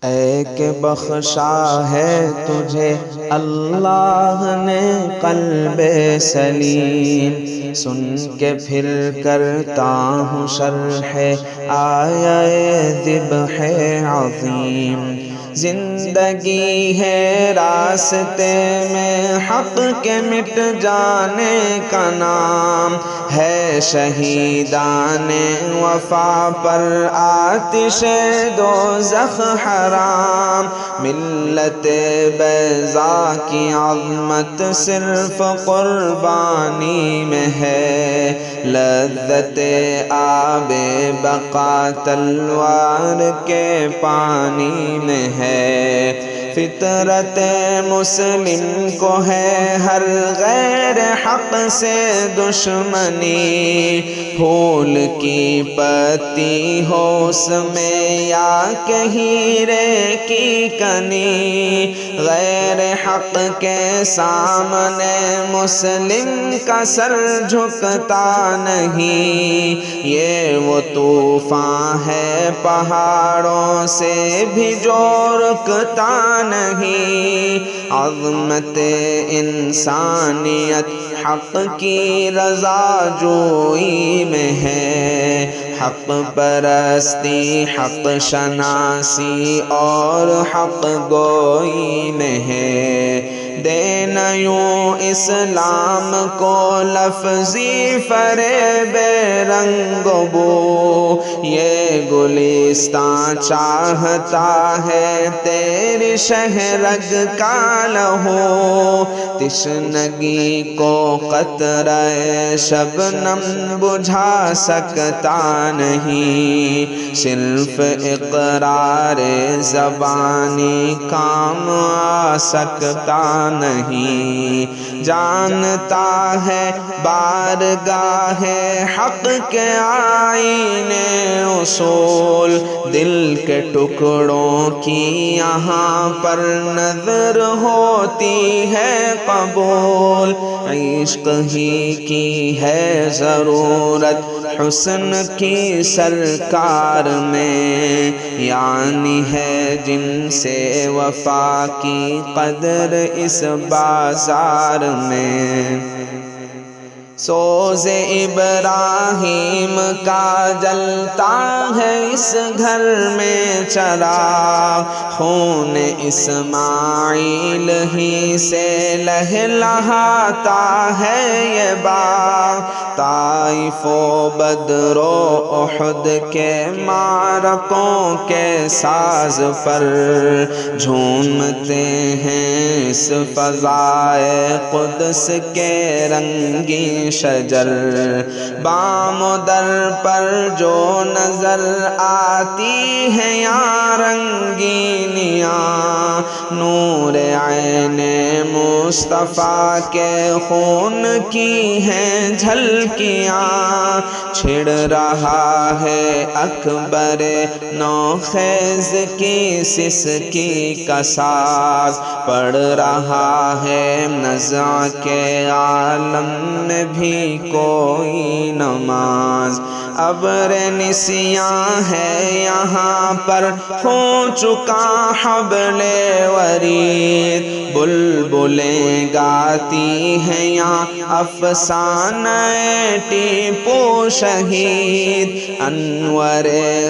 اے کہ بخشا ہے تجھے اللہ نے قلب سلیم، سن کے پھر کرتا ہوں شرح آیہ ذبح عظیم۔ زندگی ہے راستے میں حق کے مٹ جانے کا نام، ہے شہیدان وفا پر آتش دوزخ حرام۔ ملت بیضا کی عظمت صرف قربانی میں ہے، لذت آب بقا تلوار کے پانی میں ہے۔ فطرت مسلم کو ہے ہر غیر حق سے دشمنی، پھول کی پتی ہو اس میں یا کہ ہیرے کی کنی، غیر حق کے سامنے مسلم کا سر جھکتا نہیں۔ یہ وہ طوفان ہے پہاڑوں سے بھی جو رکتا نہیں، عظمت انسانیت حق کی رضا جوئی میں ہے، حق پرستی حق شناسی اور حق گوئی میں ہے۔ دینا یوں اسلام کو لفظی فریب رنگ بو، یہ گلستان چاہتا ہے تیری شہرگ کا لہو، تشنگی کو قطرہ شبنم بجھا سکتا نہیں، صرف اقرار زبانی کام آ سکتا نہیں۔ جانتا ہے بارگاہ حق کے آئینے اصول، دل کے ٹکڑوں کی یہاں پر نظر ہوتی ہے قبول، عشق ہی کی ہے ضرورت حسن کی سرکار میں، یعنی ہے جن سے وفا کی قدر اس بازار میں۔ سوز ابراہیم کا جلتا ہے اس گھر میں چراغ، خون اسماعیل ہی سے لہلہاتا ہے یہ باغ، طائف و بدر و احد کے معرکوں کے ساز پر جھومتے ہیں اس فضائے قدس کے رنگین شجر، بام و در پر جو نظر آتی ہے یا رنگینیاں، نور عین مصطفیٰ کے خون کی ہیں جھلکیاں، چھڑ رہا ہے اکبر نوخیز کی سسکی کا ساز، پڑھ رہا ہے نزع کے عالم میں بھی کوئی نماز، ابر نسیاں ہے یہاں پر ہو چکا حبل ورید، بلبلیں گاتی ہیں یہاں افسانہ ٹیپو شہید، انور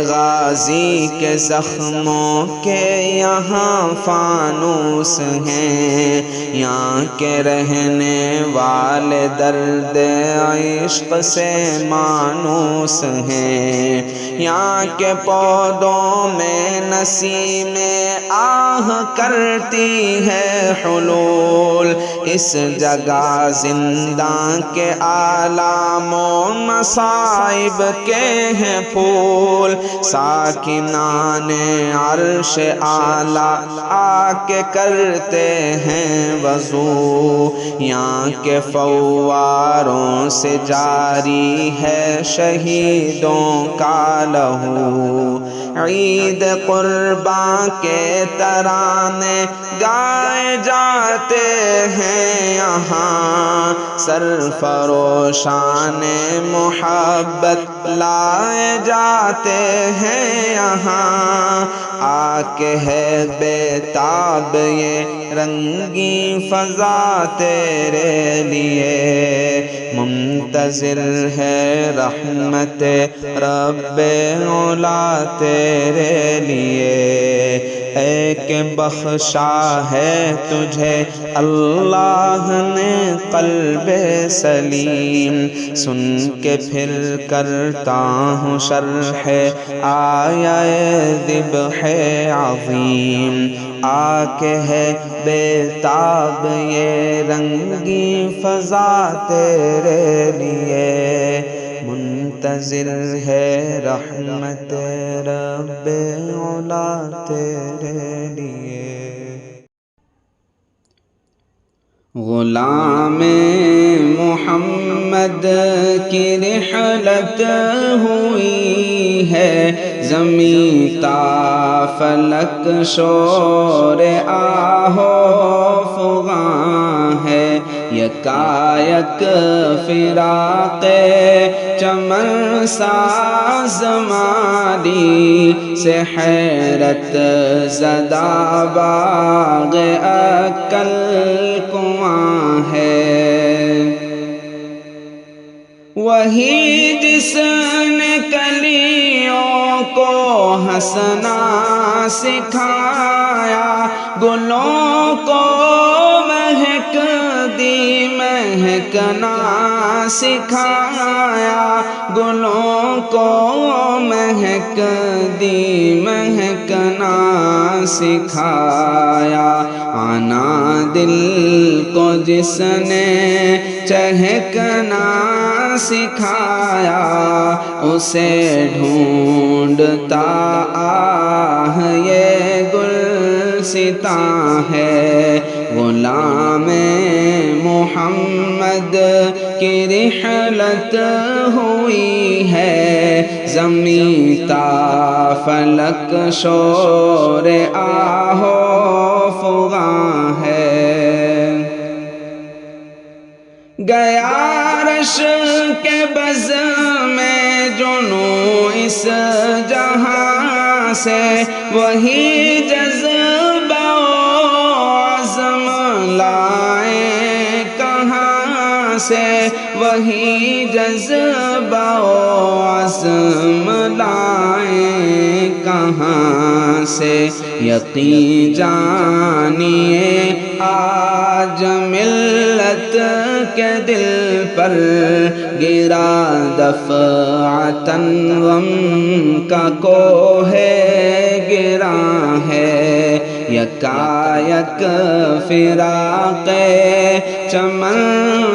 غازی کے زخموں کے یہاں فانوس ہیں، یہاں کے رہنے والے درد عشق سے مانوس ہیں، یہاں کے پودوں میں نسیم آہ کرتی ہے حلول، اس جگہ زنداں کے آلام و مصائب کے ہیں پھول، ساکنان عرش اعلیٰ آ کے کرتے ہیں وضو، یہاں کے فواروں سے جاری ہے شہیدوں کا لہو، عید قرباں کے ترانے گائے جاتے ہیں یہاں، سرفروشان محبت لائے جاتے ہیں یہاں، آ کہ ہے بیتاب یہ رنگی فضا تیرے لیے، منتظر ہے رحمت رب اولا تیرے لیے۔ اے کہ بخشا ہے تجھے اللہ نے قلب سلیم، سن کے پھر کرتا ہوں شرح آیہ ذبح عظیم۔ آ کے ہے بیتاب یہ رنگی فضا تیرے لیے، منتظر ہے رحمت رب اولا تیرے لیے۔ غلام محمد کی رحلت ہوئی ہے، زمیں تا فلک شور آہو فغاں ہے، یکایک فراق چمن ساز مالی سے حیرت زدہ باغ عقل کنواں ہے، وہی جس نے کلیوں کو ہنسنا سکھایا، گلوں کو مہک دی مہکنا سکھایا، گلوں کو مہک دی مہکنا سکھایا، آنا دل کو جس نے چہکنا سکھایا، اسے ڈھونڈتا آہ یہ گلستاں ہے، غلام محمد کی رحلت ہوئی ہے، زمیں تا فلک شور آہو فغاں ہے، گیا عرش کے بز میں جنوں اس جہاں سے، وہی جذبہ و عزم لائے کہاں سے، وہی جذبہ و عزم لائے کہاں سے، یقین جانیے آج ملت کے دل پر گرا دفعتاً غم کا کوہ گراں ہے، یکایک فراق چمن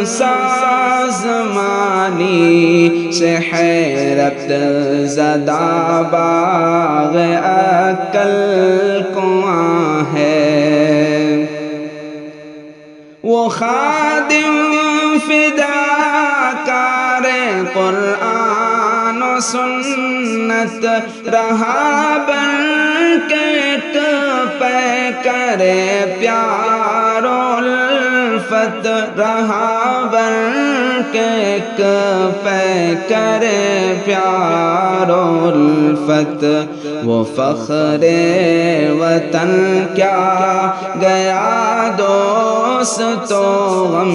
ساز مالی سے حیرت زدہ باغ عقل کنواں ہے، وہ خادم فداکار قرآن و سنت رہا بن کے ایک پیکر پیار و الفت، رہا بن کے ایک پیکر پیار و الفت، وہ فخر وطن کیا گیا دوست و غم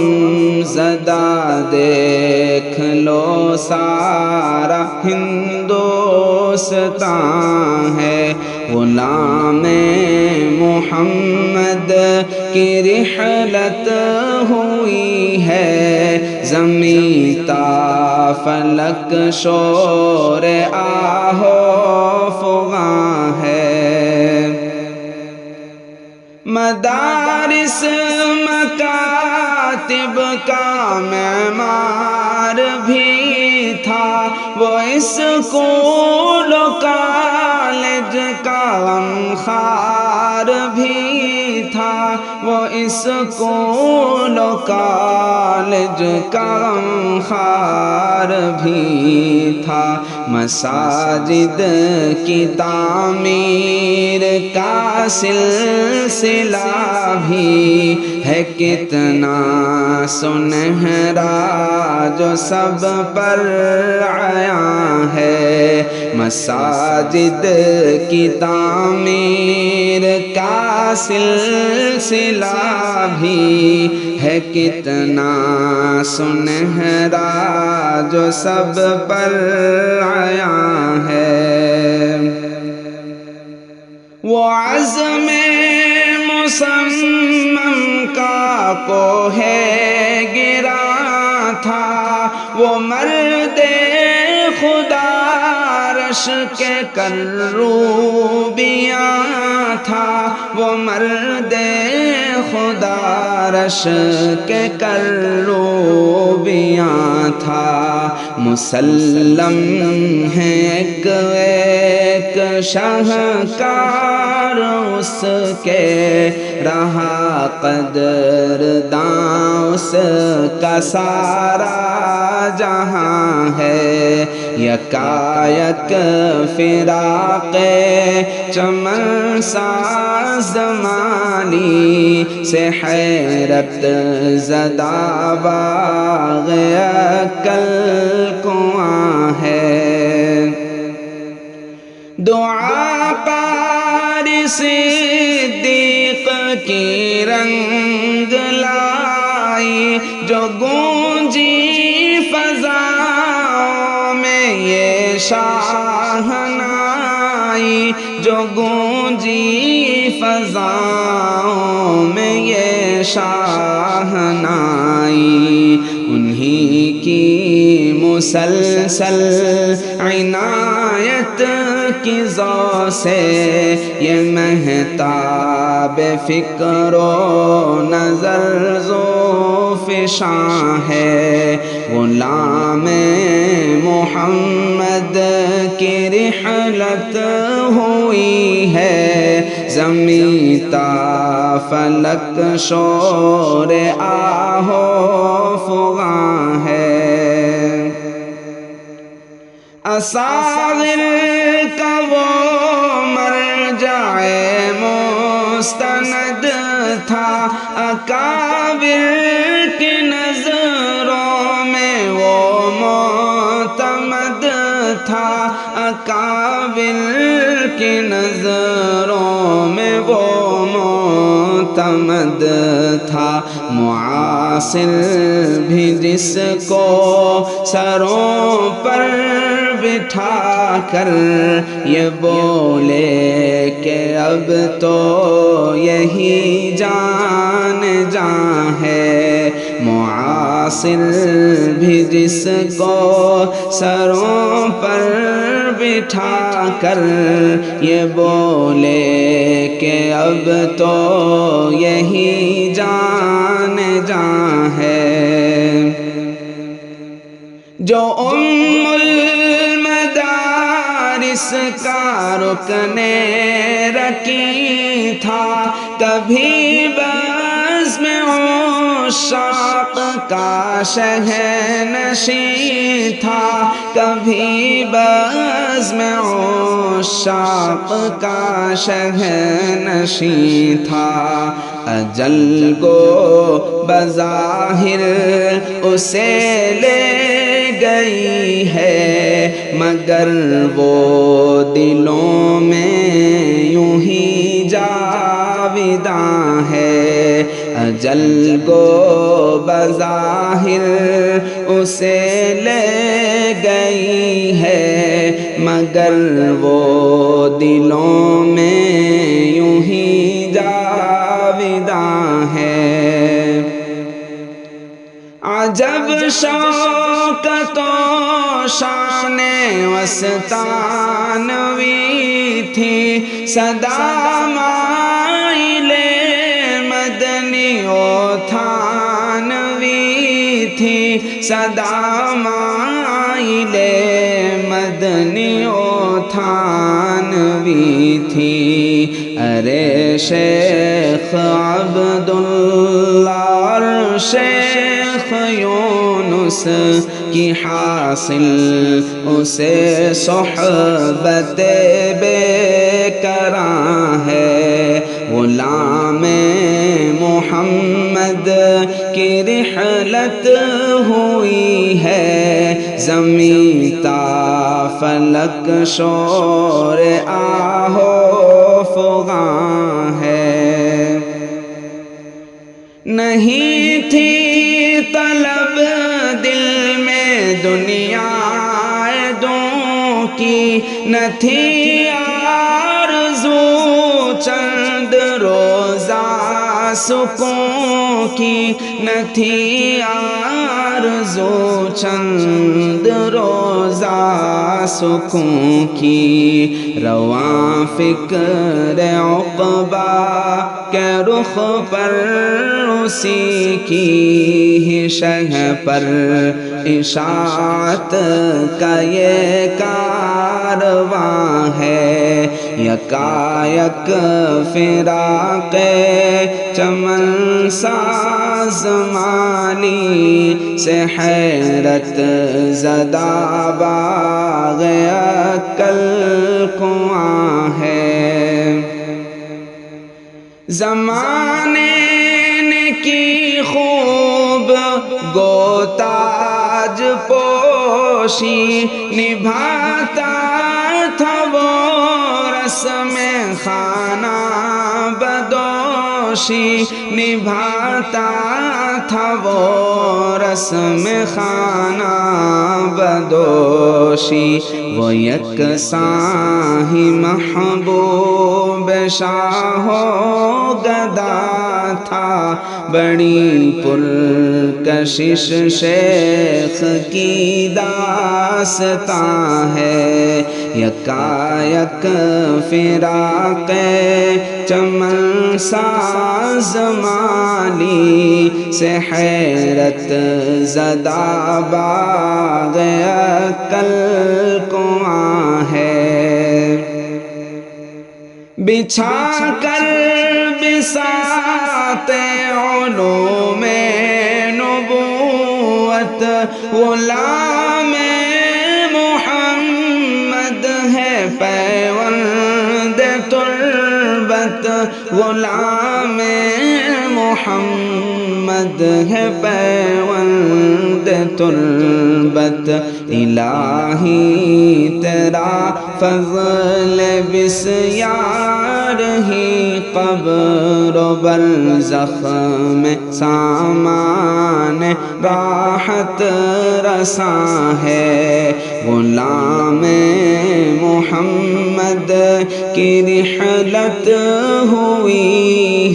زدہ، دیکھ لو سارا ہندوستان ہے، غلام محمد کی رحلت ہوئی ہے، زمیں تا فلک شور آہو فغاں ہے، مدارس مکاتب کا معمار بھی تھا، وہ اسکول و کالج کا غمخوار بھی تھا، وہ اسکول و کالج کا غمخوار بھی تھا، مساجد کی تعمیر کا سلسلہ بھی ہے کتنا سنہرا جو سب پر عیاں ہے، مساجد کی تعمیر سلسلہ بھی ہے کتنا سنہرا جو سب پر آیا ہے۔ وہ عزم مصمم کا کوہ گرا تھا، وہ مرد خدا عرش کے کروبیاں تھا، وہ مرد خدا عرش کے کروبیاں تھا۔ مسلم ہے ایک ایک شاہکار اس کے رہا قدرداں اس کا سارا جہاں ہے۔ یکایک فراق چمن ساز زمانی سے حیرت زدہ باغ عقل کنواں ہے۔ دعا قاری صدیق کی رنگ لائی، جو گونجی فضاؤں میں یہ شاہنائی، جو گونجی فضاؤں میں یہ شاہنائی۔ انہی کی مسلسل عنایت کی ضو سے یہ مہتاب فکر و نظر ذوفشاں ہے۔ غلام محمد کی رحلت ہوئی ہے، زمیں تا فلک شور آہو فغاں ہے۔ اصاغر کا وہ مرجع مستند تھا، اکابر کی نظروں میں وہ معتمد تھا، اکابر کی نظروں میں وہ معتمد تھا۔ معاصر بھی جس کو سروں پر بٹھا کر یہ بولے کہ اب تو یہی جان جان ہے۔ معاصر بھی جس کو سروں پر بٹھا کر یہ بولے کہ اب تو یہی جان جان ہے۔ جو المدارس کا رکن رکی تھا، کبھی بزم عشاق کا شہنشیں تھا، کبھی بزم عشاق کا شہنشیں تھا۔ اجل گو بظاہر اسے لے گئی ہے، مگر وہ دلوں میں یوں ہی جاویداں ہے۔ اجل گو بظاہر اسے لے گئی ہے، مگر وہ دلوں میں یوں ہی جاویداں ہے۔ عجب شوکت و شان وسطانوی تھی، صدا مائل مدنی و تھانوی تھی، صدا مائل مدنی و تھانوی تھی۔ ارے شیخ عبداللہ اور شیخ یونس کی حاصل اسے صحبت بے کراں ہے۔ غلام محمد کی رحلت ہوئی ہے، زمیں تا فلک شور آہو فغاں ہے۔ نہیں تھی طلب دل میں دنیا دوں کی، نہ تھی آرزو چند روزہ سکون کی، نہ تھی آرزو چند روزہ سکون کی، رواں فکر عقبہ کے رخ پر اسی کی ہی شہ پر اشاعت کا یہ کارواں ہے، یکایک فراق چمن ساز مالی سے حیرت زدہ باغ عقل کنواں ہے۔ زمانے نے کی خوب گوتاج پوشی، نبھاتا تھا وہ رسم خانہ بدوشی، نبھاتا تھا وہ رسم خانہ بدوشی، وہ یکساں ہی محبوب شاہ و گدا تھا، بڑی پرکشش شیخ کی داستاں ہے، یکایک فراق چمن ساز مالی سے حیرت زدہ باغ عقل کنواں ہے۔ بچھا کر بساط علوم نبوت، غلام محمد ہے پیوند تربت، غلام محمد ہے پیوند تربت، الہی تیرا فضل بسیار ہی قبر و برزخ میں سامان راحت رساں ہے، غلام محمد کی رحلت ہوئی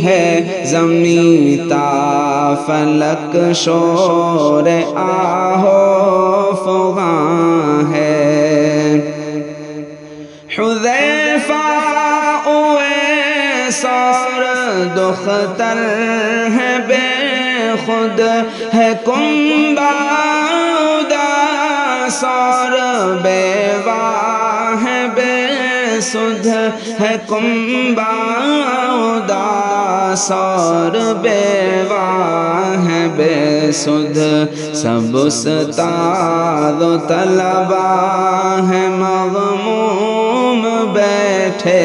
ہے، زمین تا فلک شور آہو فغاں ہے۔ حذیفہ اویس اور دختر ہے بے خود، ہے کنبہ اداس اور بیوہ ہے بے سدھ، ہے کنبہ اداس اور بیوہ ہے بے سدھ، سب استاد و طلبہ ہے مغموم بیٹھے،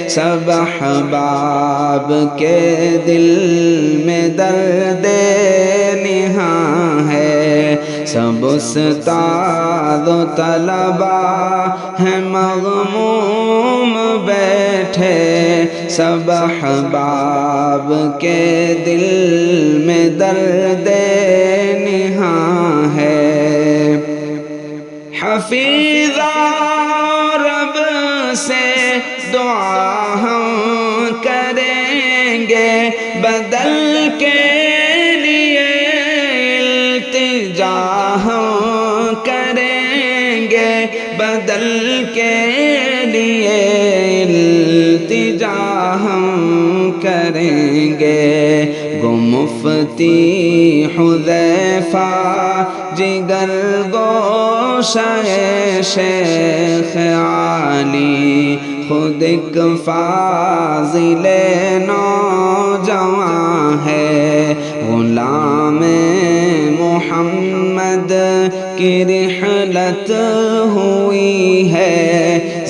سب احباب کے دل میں درد نہاں ہے، سب استاد و طلبہ ہے مغموم بیٹھے، سب احباب کے دل میں درد نہاں ہے۔ حفیظہ رب سے دعا ہم کریں گے، بدل کے لیے التجا ہم کریں گے، بدل کے لیے التجا ہم کریں گے، گو مفتی حذیفہ جگر گوشہ شیخ عالی، خود ایک فاضل نوجوان ہے، غلام محمد کی رحلت ہوئی ہے،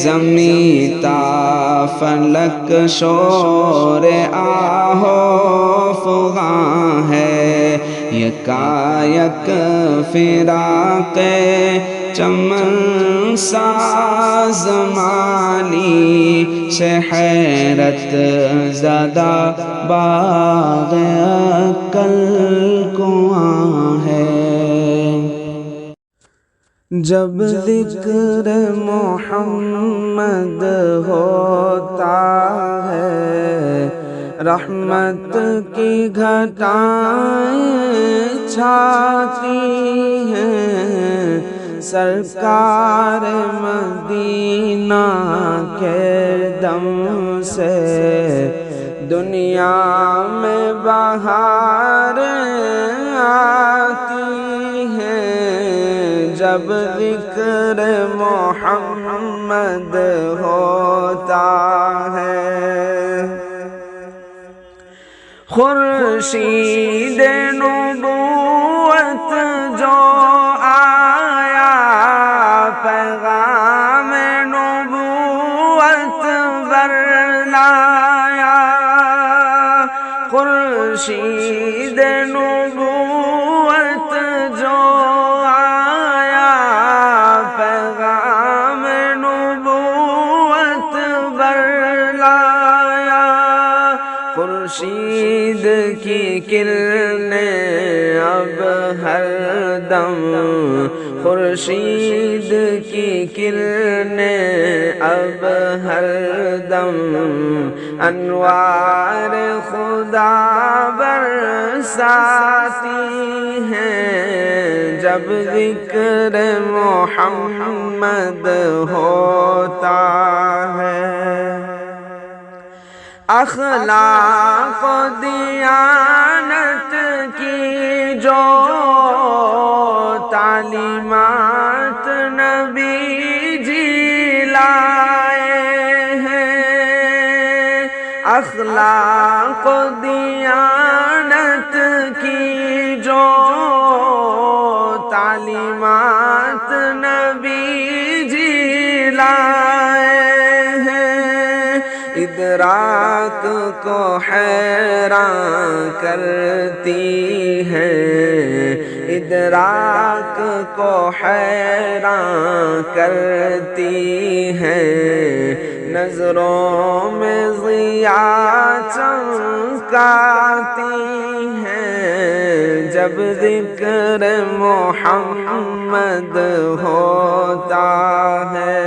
زمین تا فلک شور آہو فغاں ہے، یکایک فراق چمن ساز مالی سے حیرت زدہ باغ عقل کنواں ہے۔ جب ذکر محمد ہوتا ہے رحمت کی گھٹائیں چھاتی ہیں، سرکار مدینہ کے دم سے دنیا میں بہار آتی ہیں۔ جب ذکر محمد ہوتا ہے خورشید نبوت جو آیا، پیغام نبوت برلایا، خورشید نبوت جو آیا، پیغام نبوت برلایا، خورشید کی کرنیں اب ہر دم، خورشید کی کرنیں اب ہر دم انوار خدا برساتی ہیں۔ جب ذکر محمد ہوتا ہے اخلاق و دیانت کی جو تعلیمات نبی جی لائے ہیں، اخلاق و دیانت کی جو تعلیمات نبی جی لائے ہیں، ادراک کو حیران کرتی ہیں، ادراک کو حیران کرتی ہیں، نظروں میں ضیاء چمکاتی ہیں۔ جب ذکر محمد ہوتا ہے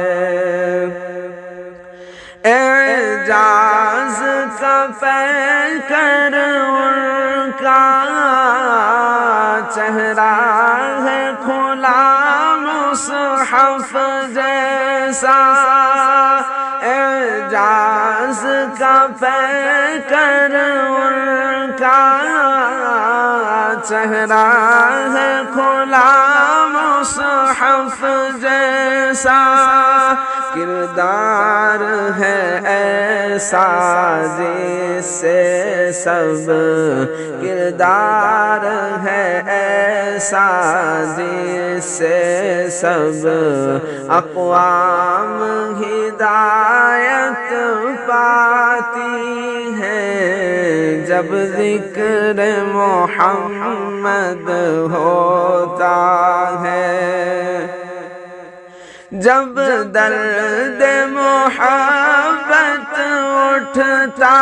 اعجاز کا پیکر ان کا چہرہ ہے کھلا مصحف جیسا، اعجاز کا پیکر ان کا چہرہ ہے کھلا مصحف جیسا، کردار ہے ایسا جس سے سب، کردار ہے ایسا جس سے سب اقوام ہدایت پاتی ہیں۔ جب ذکر محمد ہوتا ہے، جب درد محبت اٹھتا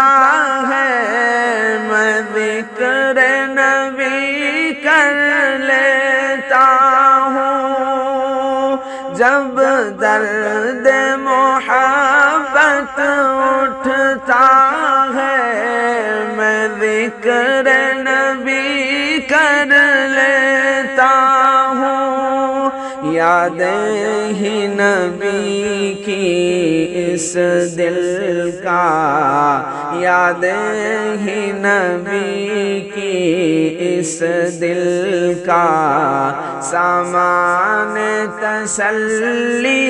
ہے، میں ذکر نبی کر لیتا ہوں، جب درد محبت اٹھتا ہے، میں ذکر نبی کر لیتا ہوں، یادیں ہی نبی کی اس دل کا، یادیں ہی نبی کی اس دل کا سامان تسلی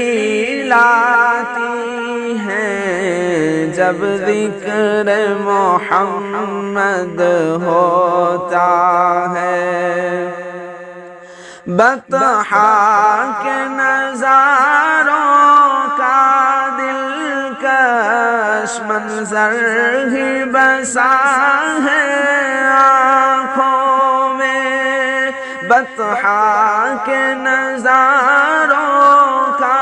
لاتی ہیں۔ جب ذکر محمد ہوتا ہے بطحا کے نظاروں کا دلکش منظر ہی بسا ہے آنکھوں میں، بطحا کے نظاروں کا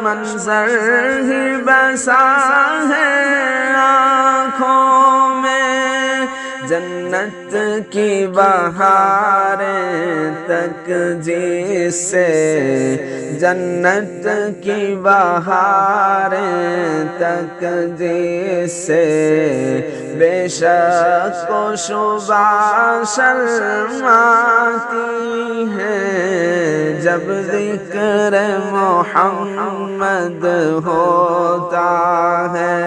منظر ہی بسا ہے آنکھوں میں، جنت کی بہاریں تک جس سے، جنت کی بہاریں تک جس سے بے شک و شبہ شرماتی ہیں، جب ذکر محمد ہوتا ہے،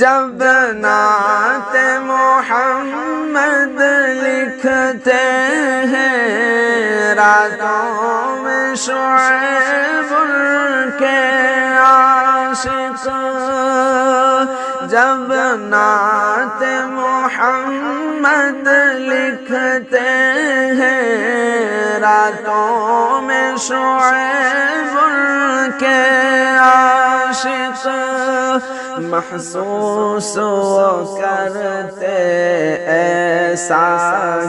جب نعت محمد لکھتے ہیں راتوں میں شعیب کے عاشق، جب نعت محمد لکھتے ہیں راتوں میں شعیب کے عاشق، محسوس وہ کرتے ایسا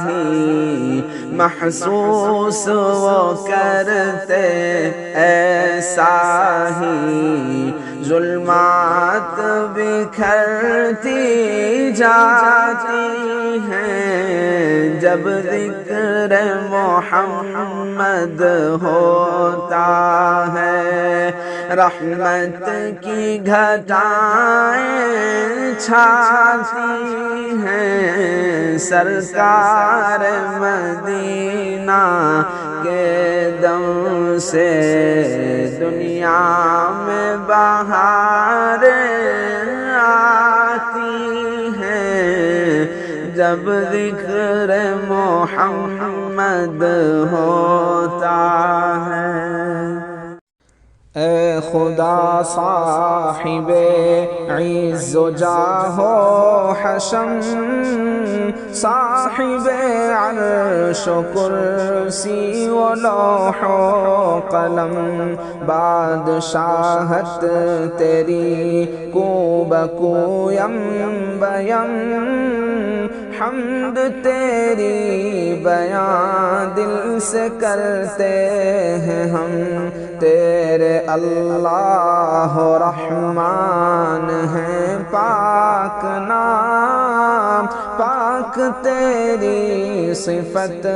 ہی، محسوس وہ کرتے ایسا ہی، ظلمات بکھرتی جاتی ہیں، جب ذکر محمد ہوتا ہے، رحمت کی گھٹائیں چھاتی ہیں، سرکار مدینہ کے دم سے دنیا میں بہاریں آتی ہیں، جب ذکر محمد ہوتا ہے۔ اے خدا صاحب عز و جاہ و حشم، صاحب عرش و کرسی و لوح و قلم، بادشاہت تیری کو بکو یم بیم، حمد تیری بیان دل سے کرتے ہیں ہم، تیرے اللہ رحمان ہیں پاک نام، پاک تیری صفت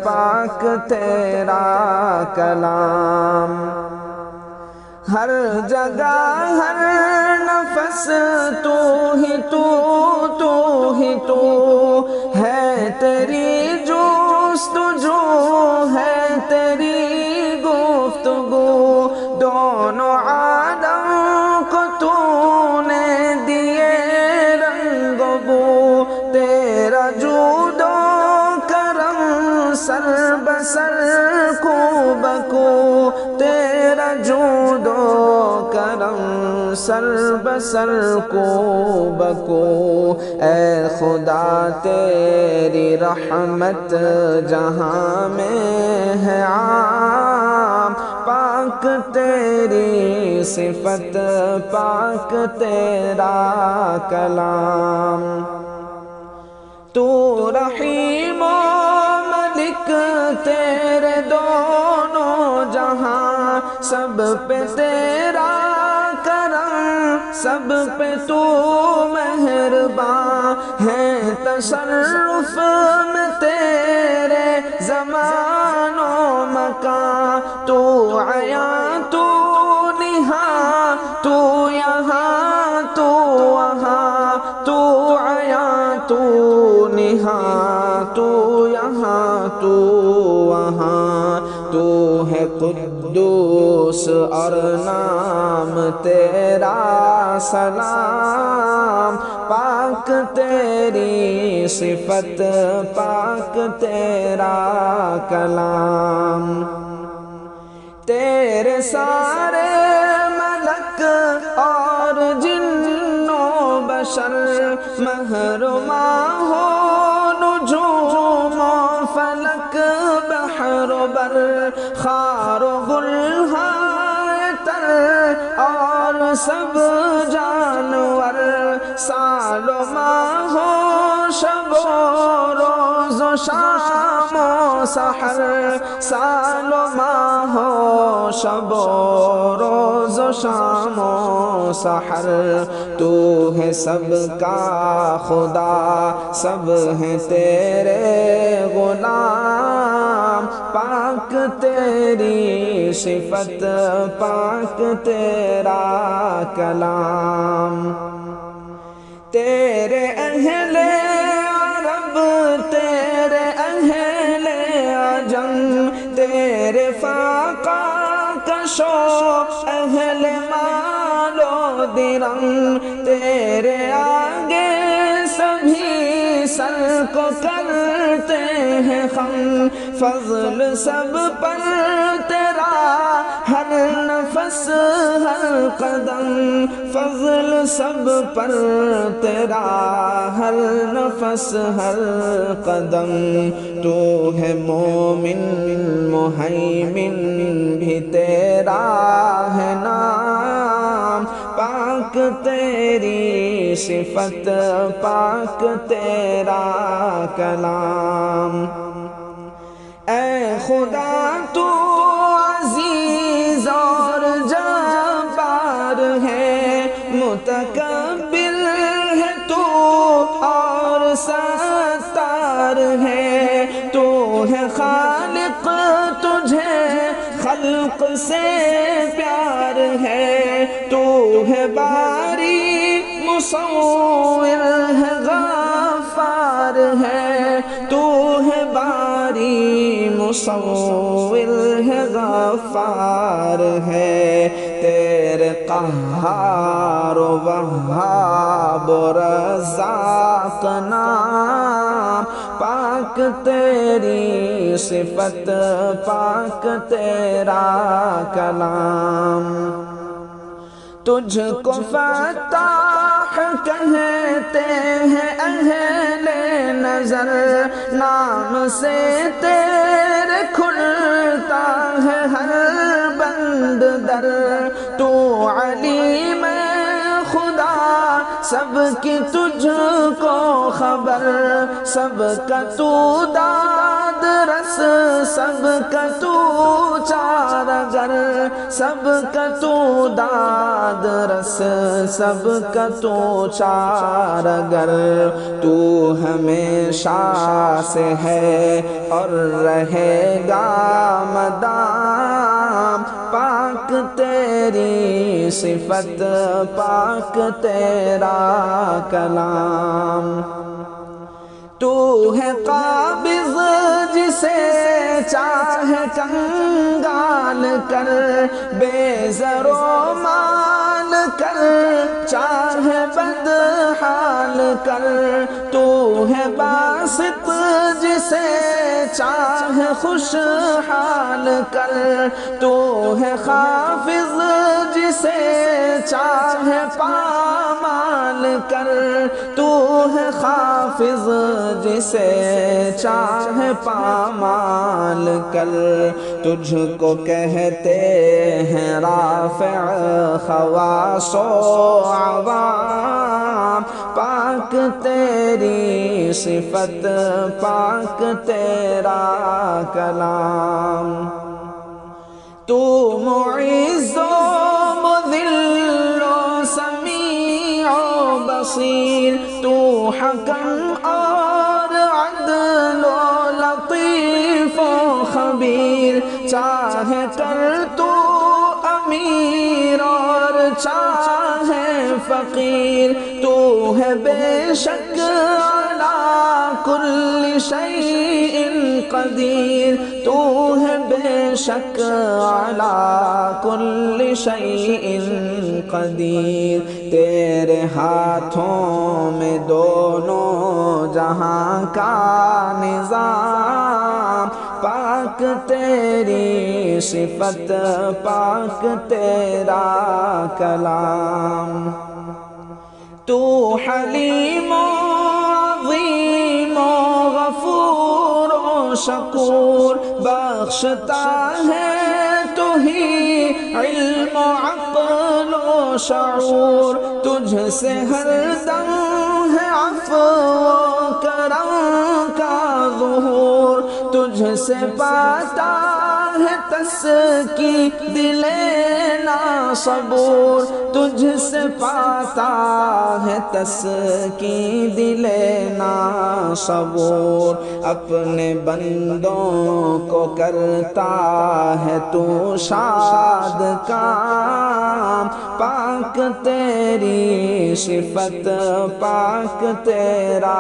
پاک تیرا کلام، ہر جگہ ہر نفس تو ہی تو ہی تو ہے، تیری جستجو ہے تیری گفتگو، دونوں عالم کو تو نے دیے رنگ و بو، تیرا جود و کرم سر بسر کو بکو، تیرا جود و کرم سر بسر کو بکو، اے خدا تیری رحمت جہاں میں ہے عام، پاک تیری صفت پاک تیرا کلام، تو رحیم و ملک تیرے دونوں جہاں، سب پہ تیرا کرم سب پہ تو مہربان ہے، تصرف میں تیرے زمان و مکان، تو عیاں تو نہاں، تو یہاں تو وہاں، تو عیاں تو نہاں، تو یہاں تو وہاں، تو ہے قدوس اور نام تیرا سلام، پاک تیری صفت پاک تیرا کلام، تیرے سارے ملک اور جن و بشر محرما ہو، نجوم و فلک بحر و بر، خار و گلہائے تر اور سب جانور، سال و ماہ ہو شب و روز و شام و سحر، سال و ماہ و شب و روز و شام و سحر، تو ہے سب کا خدا، سب ہیں تیرے غلام، پاک تیری صفت، پاک تیرا کلام، تیرے اہل عرب، تیرے اہل عجم، تیرے فاقہ کشو اہل مال و درم، تیرے آگے سبھی سر کو کرتے ہیں خم، فضل سب پر تیرا ہر نفس ہر قدم، فضل سب پر تیرا ہر نفس ہر قدم، تو ہے مومن مہیمن بھی تیرا ہے نام، پاک تیری صفت، پاک تیرا کلام، اے خدا تو عزیز اور جبار ہے، متکبر ہے تو اور ستار ہے، تو ہے خالق تجھے خلق سے پیار ہے، تو ہے باری مصور ہے غفار ہے، تو ہے باری مصور ہے غفار ہے، تیرے قہار و وہاب و رزاق نام، پاک تیری صفت، پاک تیرا کلام، تجھ کو فتاح کہتے ہیں اہل نظر، نام سے تیرے کھلتا ہے ہر بند در، تو علیم خدا سب کی تجھ کو خبر، سب کا تو داد رس، سب کا تو چارگر، سب کا تو داد رس، سب کا تو چارگر، تو ہمیشہ سے ہے اور رہے گا مدام، پاک تیری صفت، پاک تیرا کلام، تو ہے قابض جسے چاہے کنگال کر، بے زر و مال کر، چاہے بدحال کر، تو ہے باسط جسے چاہے خوشحال کر، تو ہے خافض جسے چاہے پامال کر، تو ہے خافض جسے چاہے پامال کر، تجھ کو کہتے ہیں رافع خواص و عوام، پاک تیری صفت، پاک تیرا کلام، تو معز و مذل و سمیع و بصیر، تو حکم اور عدل و لطیف و خبیر، چاہے کر تو امیر اور چاہے فقیر، تو ہے بے شک علی کل شیء قدیر، تو ہے بے شک علی کل شیء قدیر، تیرے ہاتھوں میں دونوں جہاں کا نظام، پاک تیری صفت، پاک تیرا کلام، تو حلیم و عظیم و غفور و شکور، بخشتا ہے تو ہی علم و عقل و شعور، تجھ سے ہر دم ہے عفو و کرم کا ظہور، ظہور تجھ سے پاتا ہے تسکی دل ناصبور تجھ سے پاتا ہے تسکی دل ناصبور اپنے بندوں کو کرتا ہے تو شاد کام پاک تیری صفت پاک تیرا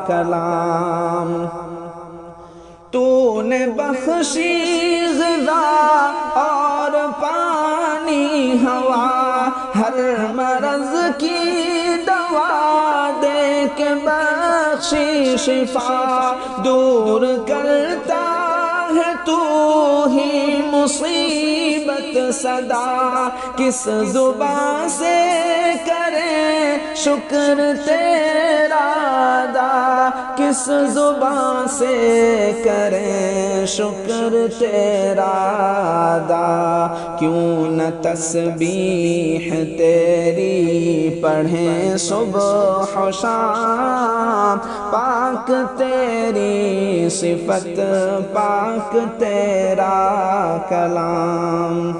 کلام تو نے بخشی غذا اور پانی ہوا ہر مرض کی دوا دے کے بخشی شفا دور کرتا ہے تو ہی مصیبت صدا کس زبان سے کریں شکر تیرا ادا کس زبان سے کریں شکر تیرا ادا کیوں نہ تسبیح تیری پڑھیں صبح و شام پاک تیری صفت پاک تیرا کلام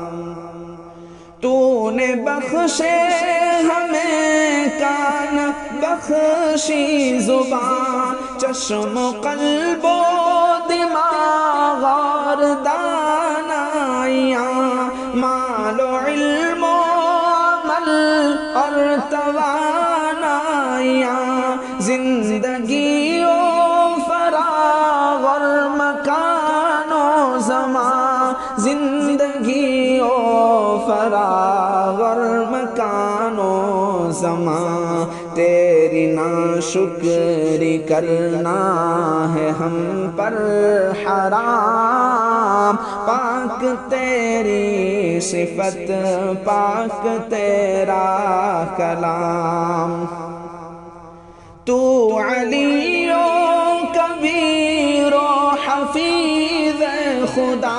تو نے بخشے ہمیں کان بخشی زبان چشم و قلب و دماغ اور دانائیاں مال و علم و عمل اور توانائیاں زندگی و فراغ اور مکان و زمان زندگی و فراغ اور مکان و زمان تیری ناشکری کرنا ہے ہم پر حرام پاک تیری صفت پاک تیرا کلام تو علی و کبیر و حفیظ خدا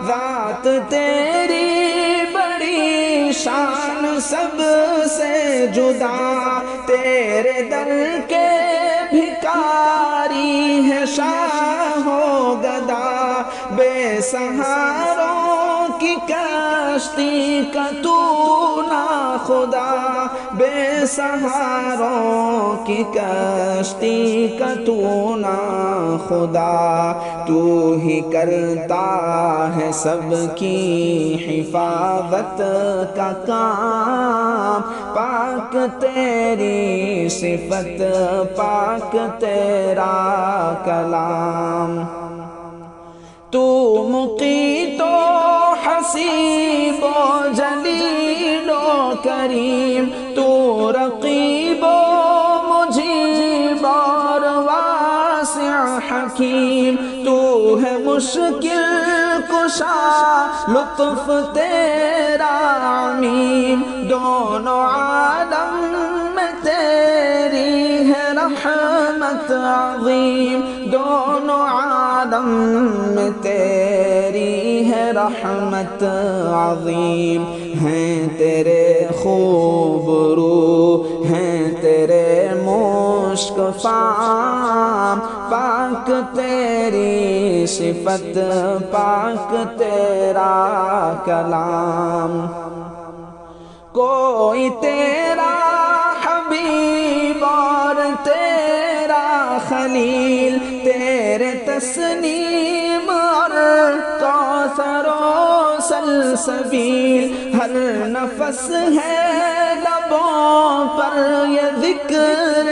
ذات تیری بڑی شان سب سے جدا تیرے در کے بھکاری ہے شاہ و گدا بے سہاروں کی کشتی کا تو نا خدا بے سہاروں کی کشتی کا تو نا خدا تو ہی کرتا ہے سب کی حفاظت کا کام پاک تیری صفت پاک تیرا کلام تو مقیت و حسیب و جلیل و کریم تو رقیب و مجیب اور واسع حکیم تو ہے مشکل کشا لطف تیرا عمیم دونوں عالم میں تیری ہے رحمت عظیم دونوں عالم میں تیری ہے رحمت عظیم ہیں تیرے خوب رو ہیں تیرے مشک فام پاک تیری صفت پاک تیرا کلام کوئی تیرا حبیب اور تیرا خلیل تیرے تسنیم اور کوثر و سلسبیل ہر نفس ہے لبوں پر یہ ذکر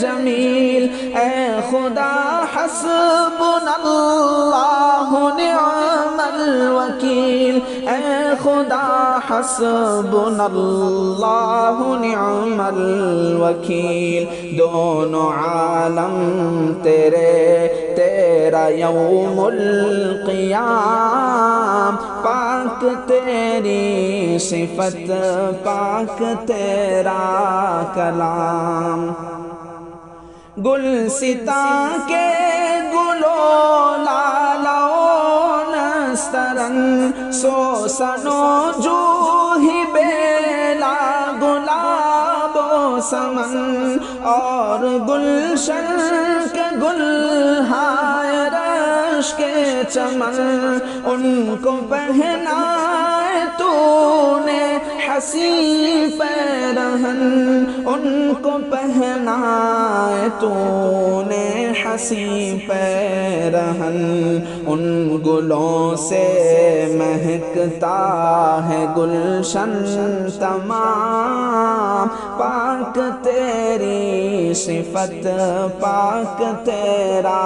جمیل اے خدا حسبنا اللہ نعم الوکیل اے خدا حسبنا اللہ نعم الوکیل دونوں عالم تیرا یوم القیام پاک تیری صفت پاک تیرا کلام گلستاں کے گلو لالو نسترن سوسنو جو ہی بیلا گلاب و سمن اور گلشن کے گل ہائے رش کے چمن ان کو پہنائے تو نے حسین پیرہن ان کو پہنائے تو نے حسین پیرہن ان گلوں سے مہکتا ہے گلشن تمام پاک تیری صفت پاک تیرا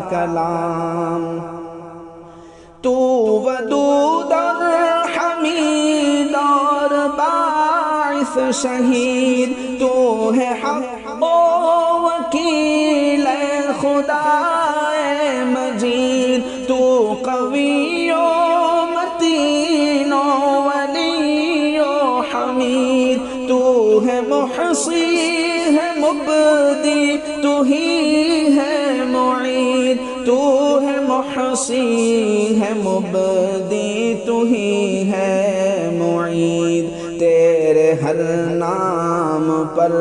کلام تو ودود اور حمید اور باعث شہید تو ہے حق و وکیل خدا مجید تو قوی و متین و ولی و حمید تو ہے محصی ہے مبدی تو ہی ہے معید تو ہے محصی ہے مبدی تو ہی ہے معید تیرے ہر نام پر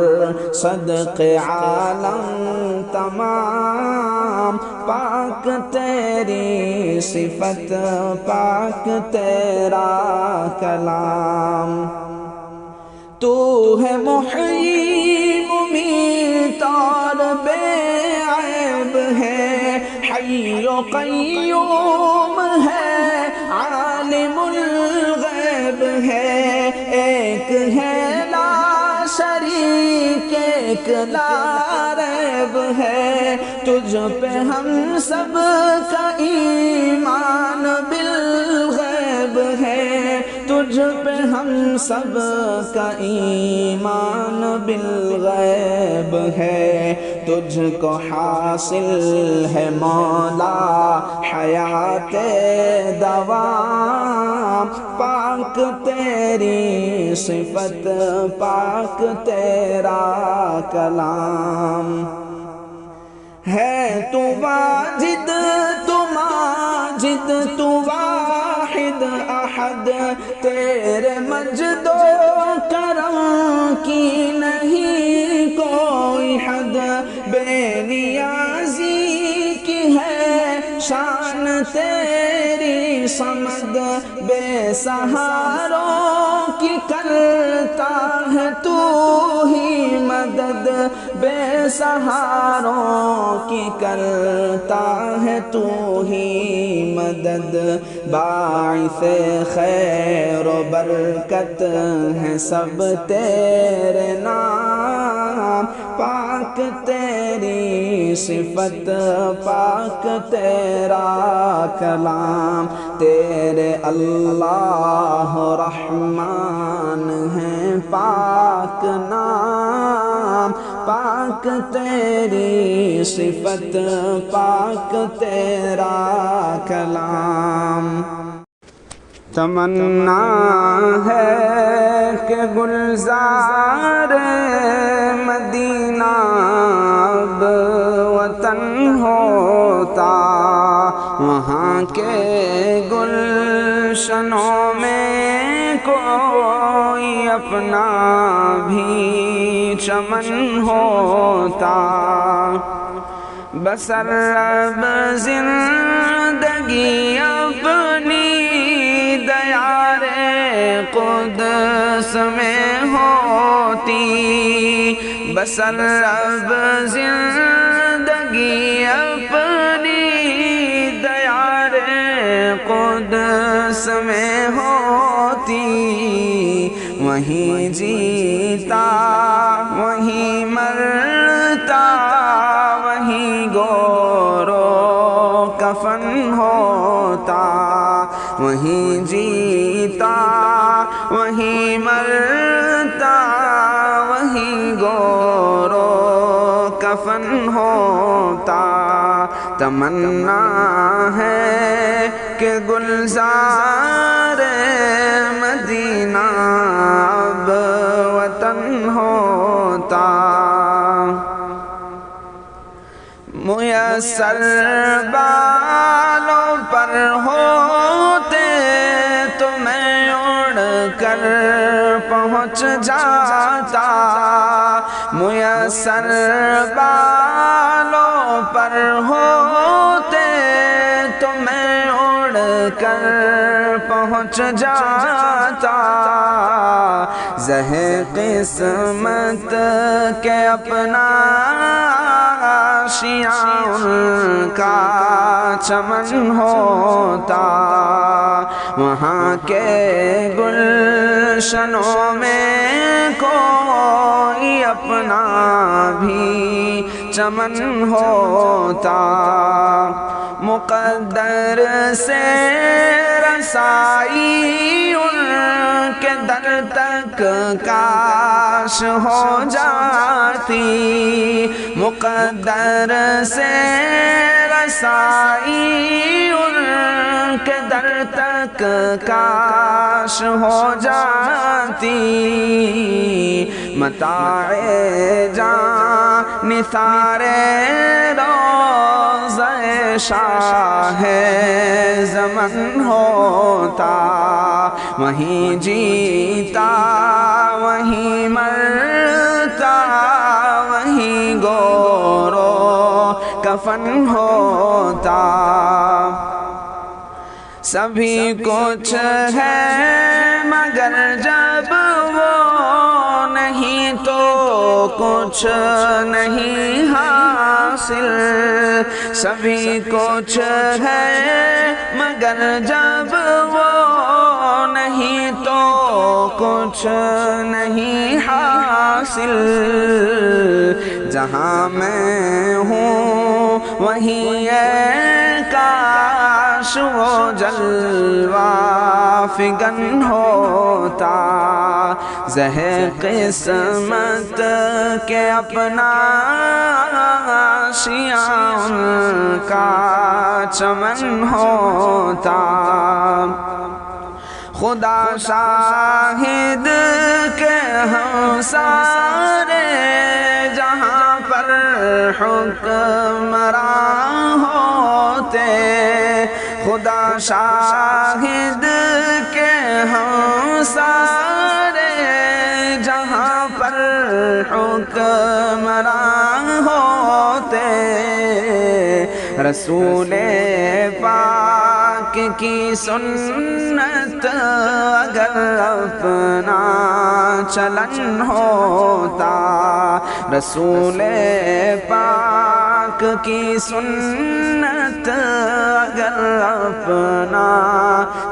صدق عالم تمام پاک تیری صفت پاک تیرا کلام تو ہے محیی ممیت اور بے عیب ہے حی و قیوم ہے عالم الغیب ہے ایک ہے لا شریک ایک لا ریب ہے تجھ پہ ہم سب کا ایمان بالغیب ہے تجھ پہ ہم سب کا ایمان بالغیب ہے تجھ کو حاصل ہے مولا حیات دوام پاک تیری صفت پاک تیرا کلام ہے تو واجد تو ماجد تو واحد احد تیرے مجد و کرم کی نہیں کوئی حد بے نیازی کی ہے شان تیری صمد بے سہاروں کی کرتا ہے تو ہی مدد بے سہاروں کی کرتا ہے تو ہی مدد باعث خیر و برکت ہے سب تیرے نام پاک تیری صفت پاک تیرا کلام تیرے اللہ رحمان ہیں پاک نام پاک تیری صفت پاک تیرا کلام تمنا ہے کہ گلزار مدینہ اب وطن ہوتا وہاں کے گلشنوں میں کوئی اپنا بھی چمن ہوتا بسر اب زندگی اپنی دیار قدس میں ہوتی بسر اب زندگی اپنی دیار قدس میں ہوتی وہیں جیتا وہیں مرتا وہیں گورو کفن ہوتا وہیں جیتا وہیں مرتا وہیں گورو کفن ہوتا تمنا ہے کہ گلزار مدینہ اب وطن ہوتا میسر بالوں پر ہوتے تو میں اڑ کر پہنچ جاتا چاہتا، میسر بالوں پر ہوتے تو میں اڑ کر پہنچ جاتا، زہر قسمت کے اپنا آشیاں ان کا چمن ہوتا، وہاں کے گلشنوں میں کوئی اپنا بھی چمن ہوتا، مقدر سے رسائی ان کے در تک کاش ہو جاتی، مقدر سے رسائی ان کے در تک کاش ہو جاتی، متاع جان نثار روضہ شاہ زمن ہوتا، وہیں جیتا وہیں مرتا، وہیں گورو کفن ہوتا، سبھی کچھ ہے مگر جب وہ نہیں تو کچھ نہیں حاصل، سبھی کچھ ہے مگر جب وہ نہیں تو کچھ نہیں حاصل، جہاں میں ہوں وہیں کاش وہ جلوہ فگن ہوتا، زہر قسمت کے اپنا آشیاں ان کا چمن ہوتا، خدا شاہد کہ ہم سارے جہاں پر حکمراں ہوتے، خدا شاہد کہ ہم سارے جہاں پر حکمراں ہوتے، رسول پاک کی سنت اگر اپنا چلن ہوتا، رسول پاک کی سنت اگر اپنا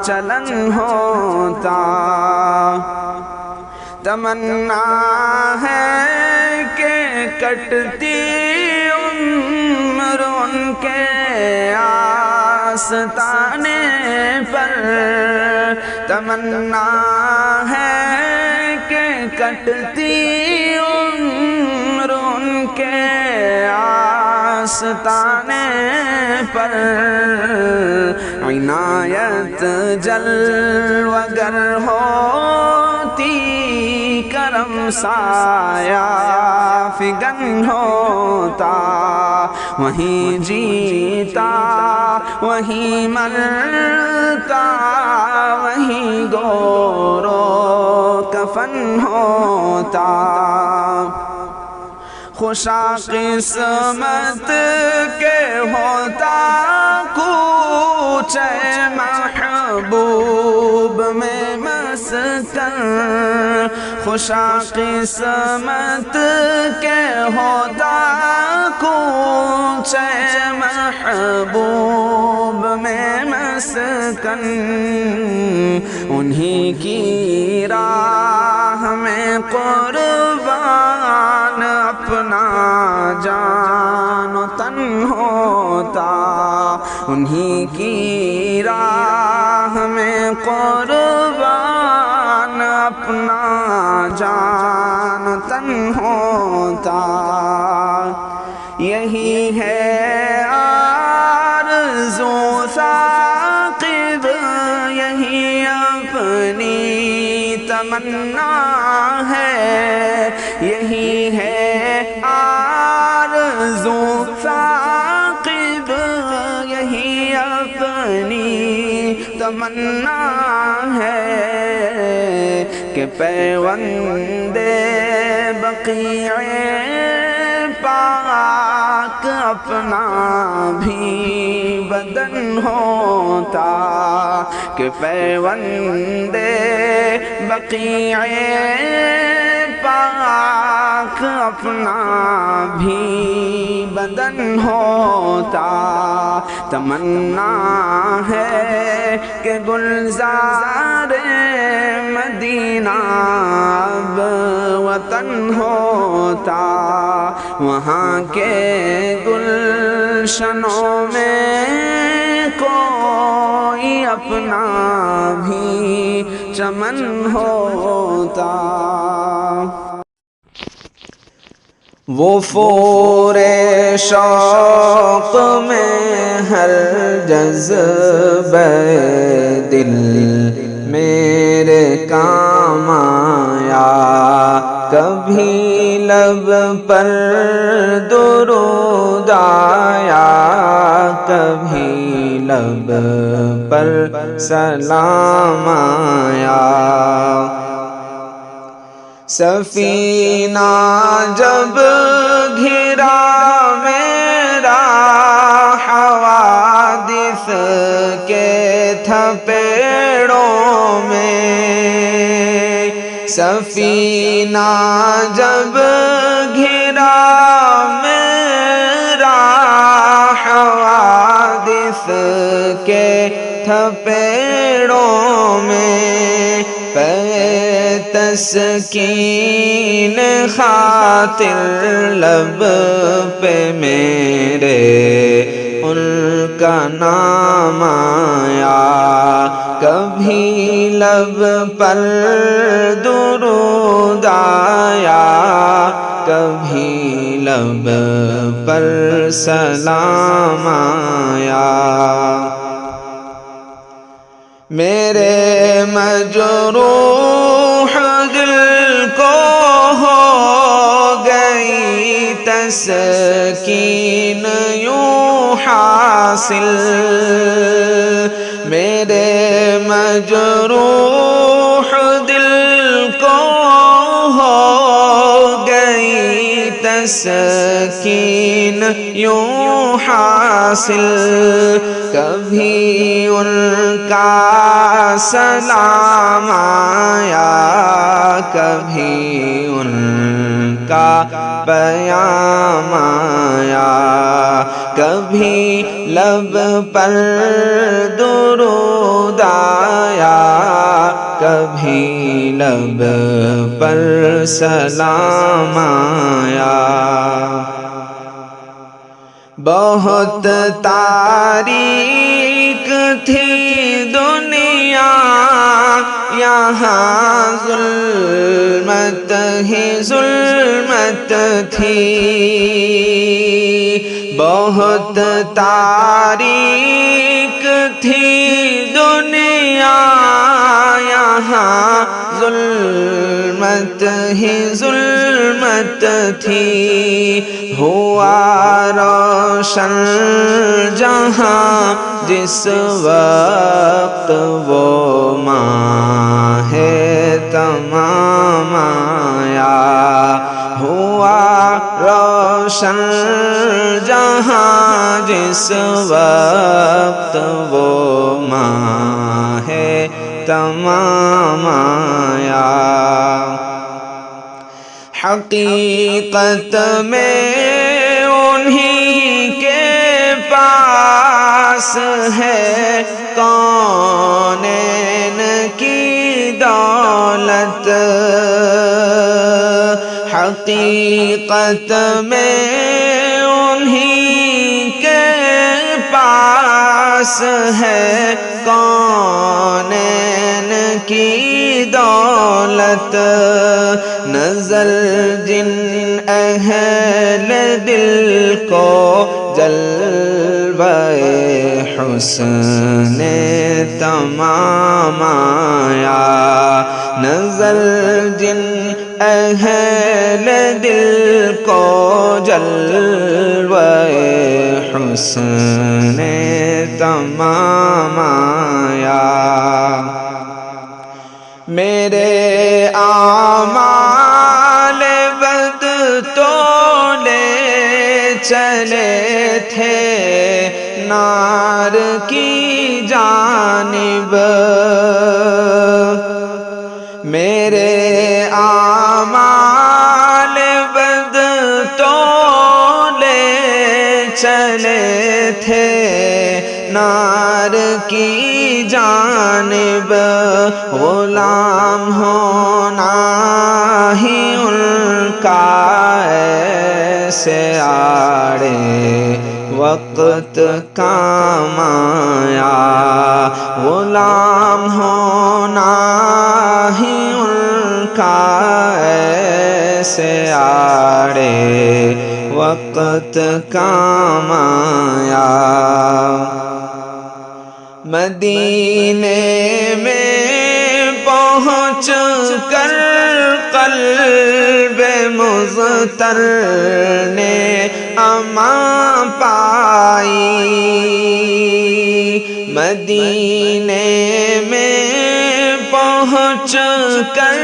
چلن ہوتا، تمنا ہے کہ کٹتی عمر ان کے آستانے پر، تمنا ہے کہ کٹتی عمر ان کے آستانے پر، عنایت جلوہ گر ہوتی کرم سایہ فگن ہوتا، وہیں جیتا وہیں مرتا، وہیں گورو کفن ہوتا، خوشا قسمت کے ہوتا کوچے محبوب میں مسکن، خوشا قسمت کے ہوتا کوچے محبوب میں مسکن، انہی کی راہ میں قربان اپنا جان و تن ہوتا، انہی کی راہ میں قربان اپنا جان و تن ہوتا، یہی ہے آرزو ثاقب، یہی اپنی تمنا ہے، یہی ہے آرزو ثاقب، یہی اپنی تمنا ہے کہ پیوند بقیع پاک اپنا بھی بدن ہوتا کہ پیوند بقیع پاک اپنا بھی بدن ہوتا تمنا ہے کہ گلزار مدینہ اب وطن ہوتا وہاں کے گلشنوں میں کوئی اپنا بھی چمن ہوتا وفور شوق میں ہر جذبہ دل میرے کام آیا کبھی لب پر درود آیا کبھی لب پر سلام آیا سفینہ جب گھرا میرا حوادث کے تھپیڑوں میں سفینہ جب گھرا میرا حوادث کے تھپیڑوں میں تسکین خاطر لب پہ میرے ان کا نام آیا کبھی لب پر درود آیا کبھی لب پر سلام آیا میرے مجروح دل کو ہو گئی تسکین یوں حاصل میرے مجروح دل کو ہو گئی تسکین یوں حاصل کبھی ان کا سلام آیا کبھی ان کا پیام آیا کبھی لب پر درود آیا کبھی لب پر سلام آیا بہت تاریک تھی دنیا یہاں ظلمت ہی ظلمت تھی بہت تاریک تھی دنیا یہاں ظلمت ہی ظلمت تھی ہوا روشن جہاں جس وقت وہ ماہ تمام آیا ہوا روشن جہاں جس وقت وہ ماہ تمام آیا حقیقت میں انہی کے پاس ہے کونین کی دولت حقیقت میں انہی کے پاس ہے کونین کی دولت نظر جن اہل دل کو جلوہ حسن تمام آیا نظر جن اہل دل کو جلوہ حسن تمام آیا میرے اعمال چلے تھے نار کی جانب، میرے اعمال بد تو لے چلے تھے نار کی جانب، غلام ہونا ہی ان کا ایسے آڑے وقت کام آیا، غلام ہونا ہی ان کا ایسے آڑے وقت کام آیا۔ مدینے میں پہنچ کر قلب مضطر نے امان پائی، مدینے میں پہنچ کر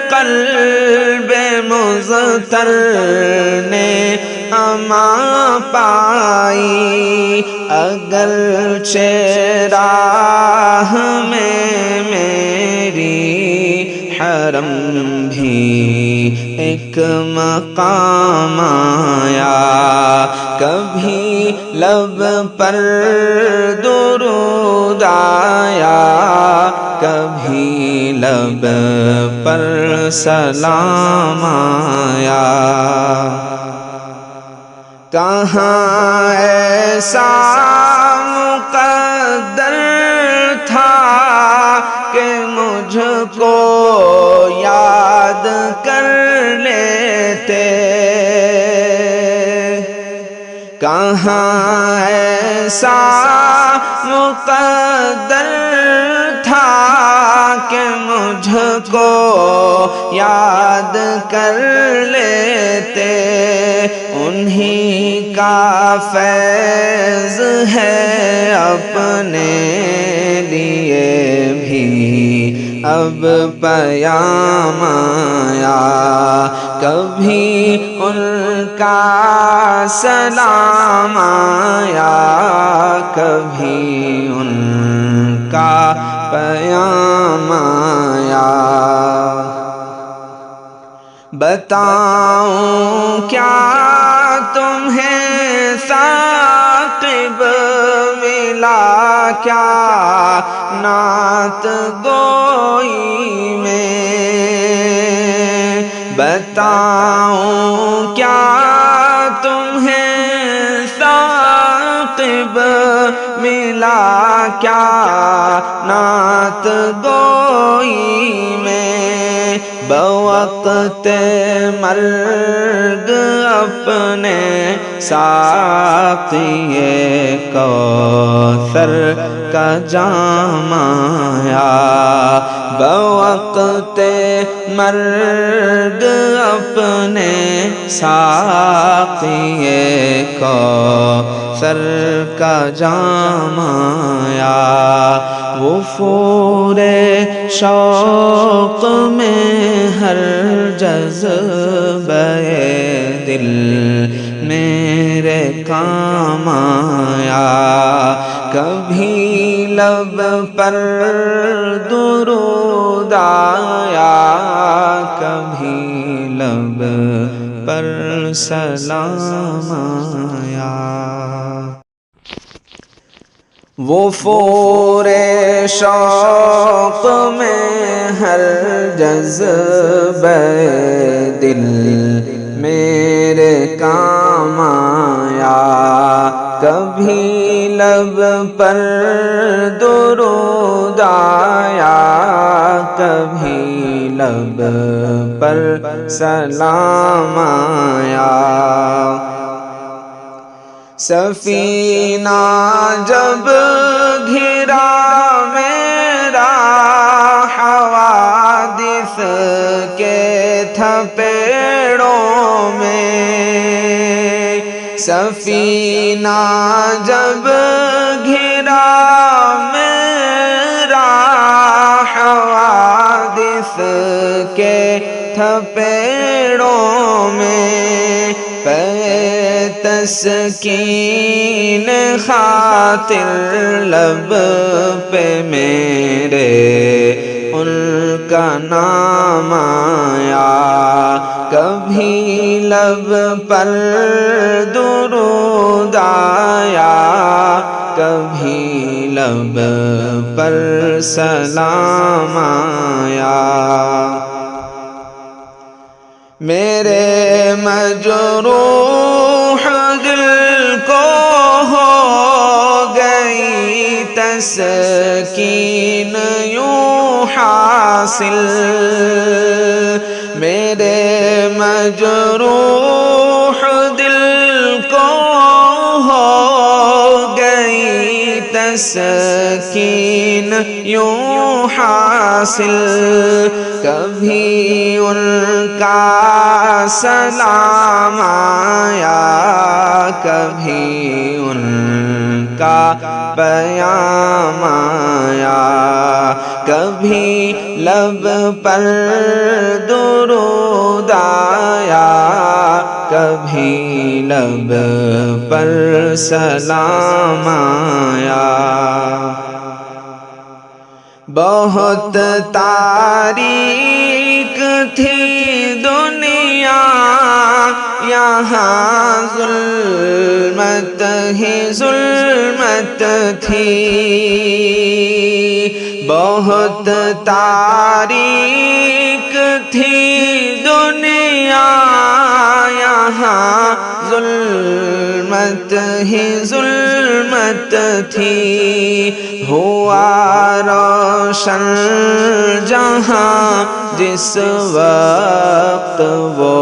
قلب مضطر نے امان پائی، اگرچہ راہ میں میری حرم بھی ایک مقام آیا، کبھی لب پر درود آیا، کبھی لب پر سلام آیا، کہاں ایسا مقدر تھا کہ مجھ کو یاد کر لیتے، کہاں ایسا مقدر تھا کہ مجھ کو یاد کر لیتے، انہی کا فیض ہے اپنے لیے بھی اب پیام آیا، کبھی ان کا سلام آیا، کبھی ان کا پیام آیا۔ بتاؤں کیا تمہیں ثاقب ملا کیا نعت گوئی میں، بتاؤں کیا تمہیں ثاقب ملا کیا نعت گوئی میں، بوقت مرگ اپنے ساقی کوثر کا جام آیا، بوقت مرگ اپنے ساقی کوثر کا جام آیا، وفور شوق میں ہر جذبہ دل میرے کام آیا، کبھی لب پر درود آیا، کبھی لب پر سلام آیا، وفور شوق میں ہر جذبہ دل میرے کام آیا، کبھی لب پر درود آیا، کبھی لب پر سلام آیا، سفینہ جب گھرا میرا حوادث کے تھپیڑوں میں، سفینہ جب گھرا میرا حوادث کے تھپیڑوں میں، تسکین خاطر لب پہ میرے ان کا نام آیا، کبھی لب پر درود آیا، کبھی لب پر سلام آیا۔ میرے مجروح دل کو ہو گئی تسکین یوں حاصل، میرے مجروح دل کو ہو گئی تسکین یوں حاصل، کبھی ان کا سلام آیا، کبھی ان کا پیام آیا، کبھی لب پر درود آیا، کبھی لب پر سلام آیا۔ بہت تاریک تھی دنیا، یہاں ظلمت ہی ظلمت تھی، بہت تاریک تھی دنیا، یہاں ظلمت ہی ظلمت تھی، ہوا روشن جہاں جس وقت وہ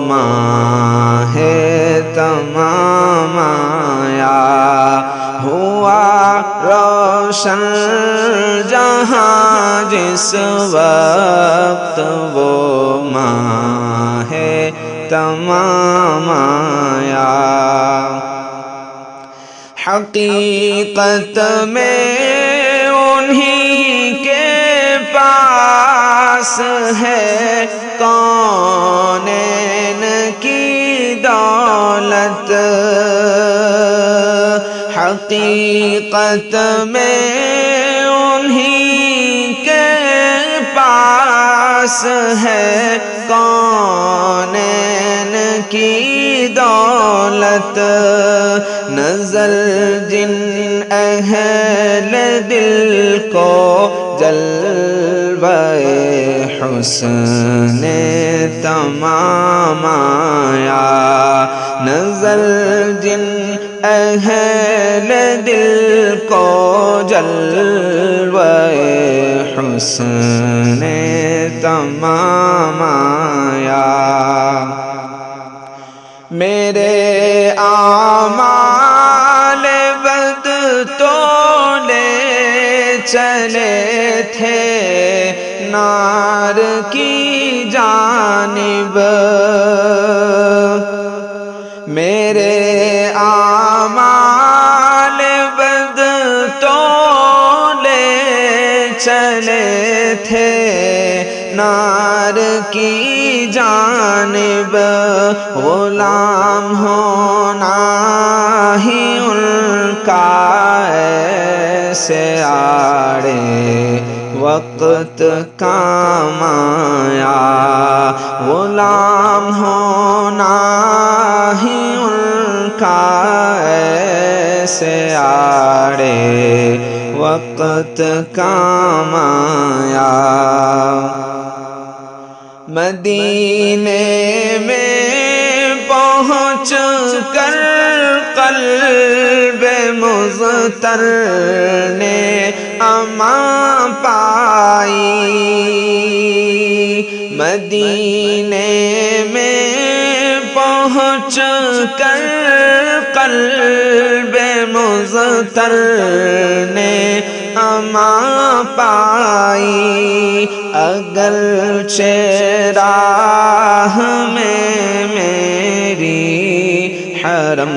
ماہ تمام آیا، ہوا روشن جہاں جس وقت وہ ماہ تمام آیا۔ حقیقت میں انہی کے پاس ہے کونین کی دولت، حقیقت میں انہی کے پاس ہے کونین کی دولت، نظر جن اہل دل کو جلوہ حسن تمام آیا، نظر جن اہل دل کو جلوہ حسن تمام آیا۔ میرے اعمال بد تولے چلے تھے نار کی جانب، میرے اعمال بد تولے چلے تھے نار کی جانب، غلام ہونا ہی ان کا ایسے آڑے وقت کام آیا، غلام ہونا ہی ان کا ایسے آڑے وقت کام آیا۔ مدینے میں پہنچ کر قلب مضطر نے امان پائی، مدینے میں پہنچ کر قلب مضطر نے امان پائی، اگرچہ راہ میں میری حرم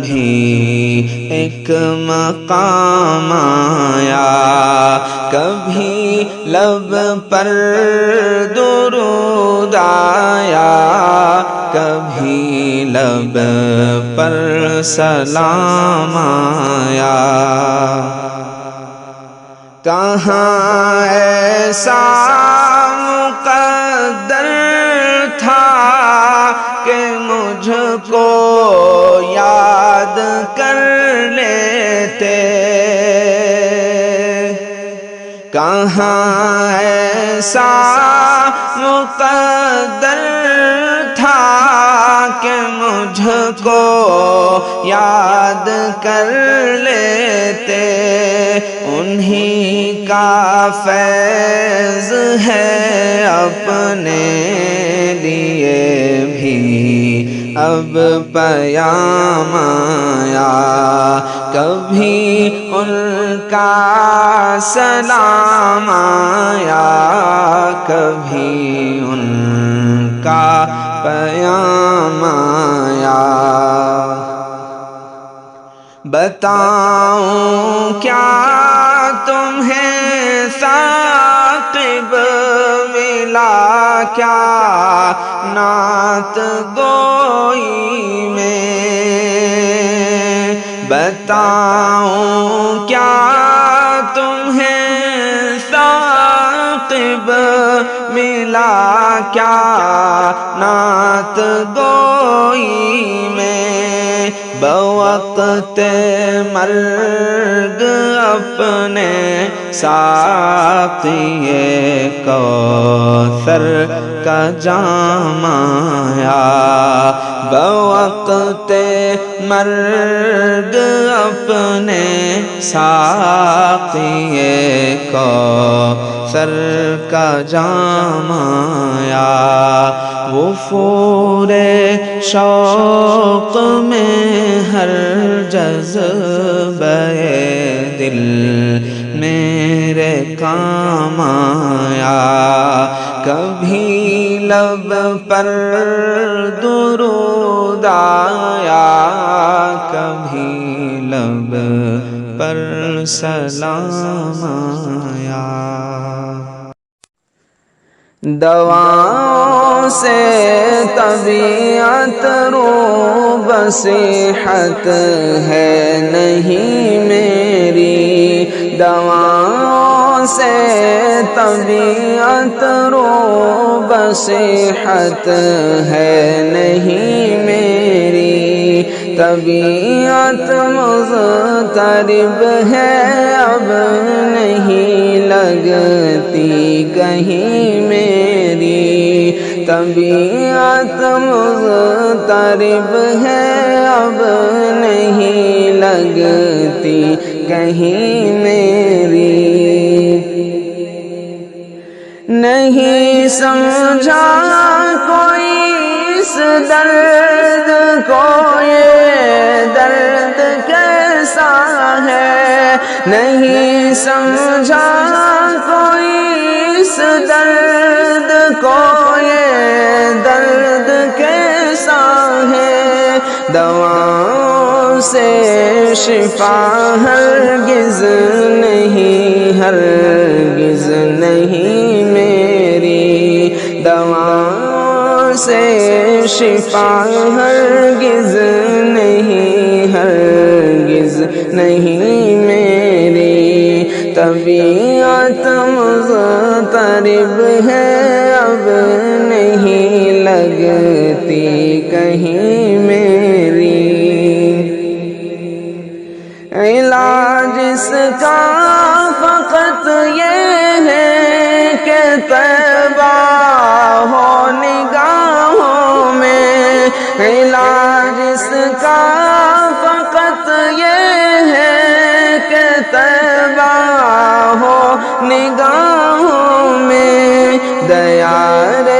بھی ایک مقام آیا، کبھی لب پر درود آیا، کبھی لب پر سلام آیا۔ کہاں ایسا مقدر تھا کہ مجھ کو یاد کر لیتے، کہاں ایسا مقدر تھا کہ مجھ کو یاد کر لیتے، انہی کا فیض ہے اپنے لیے بھی اب پیام آیا۔ کبھی ان کا سلام آیا، کبھی ان کا پیام آیا۔ بتاؤں کیا تمہیں ثاقب ملا کیا نعت گوئی میں، بتاؤں کیا تمہیں ثاقب ملا کیا نعت گوئی میں، بوقت مرگ اپنے ساقی کوثر کا جام آیا، بوقت مرگ اپنے ساقی کوثر کا جام آیا۔ وفور شوق میں ہر جذبہ دل میرے کام آیا، کبھی لب پر درود آیا، کبھی لب پر سلام آیا۔ دواؤں سے طبیعت رو بصیحت ہے نہیں میری، دواؤں سے طبیعت رو بصیحت ہے نہیں میری، طبیعت مضطرب ہے اب نہیں لگتی کہیں میری، طبیعت مضطرب ہے اب نہیں لگتی کہیں میری، نہیں سمجھا کوئی اس درد کو یہ درد کیسا ہے، نہیں سمجھا کوئی اس درد کو یہ درد کیسا ہے، دواؤں سے شفا ہرگز نہیں ہرگز نہیں میری، دواؤں سے شفا ہرگز نہیں ہرگز نہیں میری، طبیعت مضطرب ہے اب نہیں لگتی کہیں میری، علاج اس کا فقط یہ ہے کہ طیبہ ہو نگاہوں میں، علاج اس کا فقط یہ ہے کہ طیبہ ہو نگاہوں میں، دیار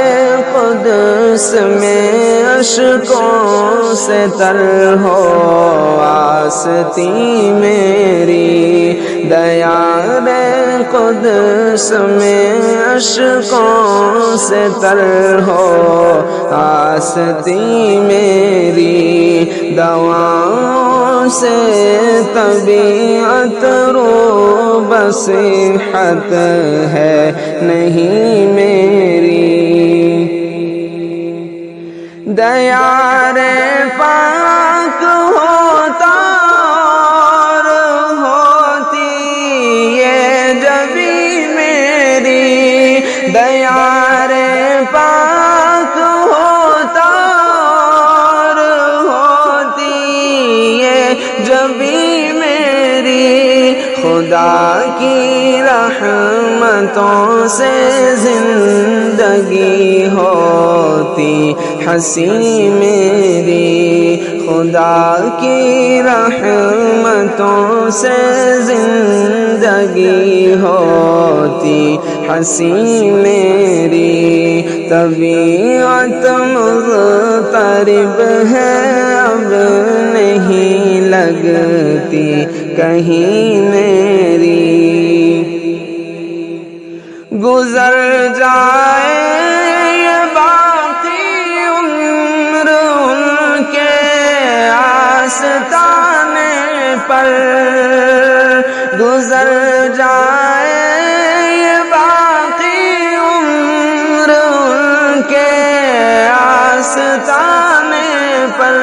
قدس میں اشکوں سے تر ہو آستی میری، دیار قدس میں اشکوں سے تر ہو آستی میری، دواؤں سے طبیعت رو بصیحت ہے نہیں میری، دیار پاک ہوتا اور ہوتی یہ جبی میری، دیار پاک ہوتا اور ہوتی یہ جبی میری، خدا کی رحمتوں سے زندگی ہوتی ہنسی میری، خدا کی رحمتوں سے زندگی ہوتی ہنسی میری، طبیعت مضطرب ہے اب نہیں لگتی کہیں میری، گزر جائے یہ باقی عمر ان کے آستانے پر، گزر جائے یہ باقی عمر ان کے آستانے پر،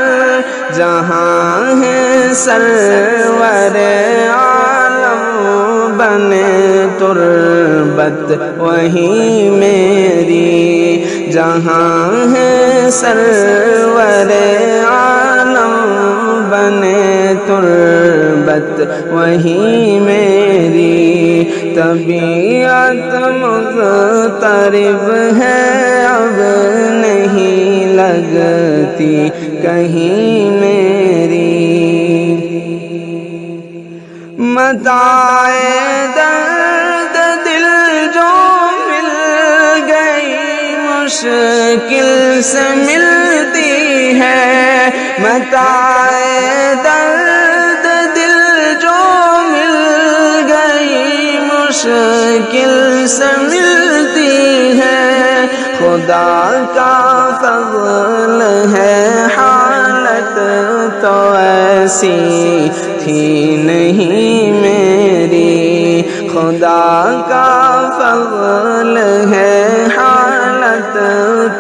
جہاں ہے سرور عالم بنے تربت وہیں میری، جہاں ہے سرور عالم بنے تربت وہیں میری، طبیعت مضطرب ہے اب نہیں لگتی کہیں میری، متاع درد دل جو مل گئی مشکل سے ملتی ہے، متاع درد دل جو مل گئی مشکل سے ملتی ہے، خدا کا فضل ہے حالت تو ایسی تھی نہیں میری، خدا کا فضل ہے حالت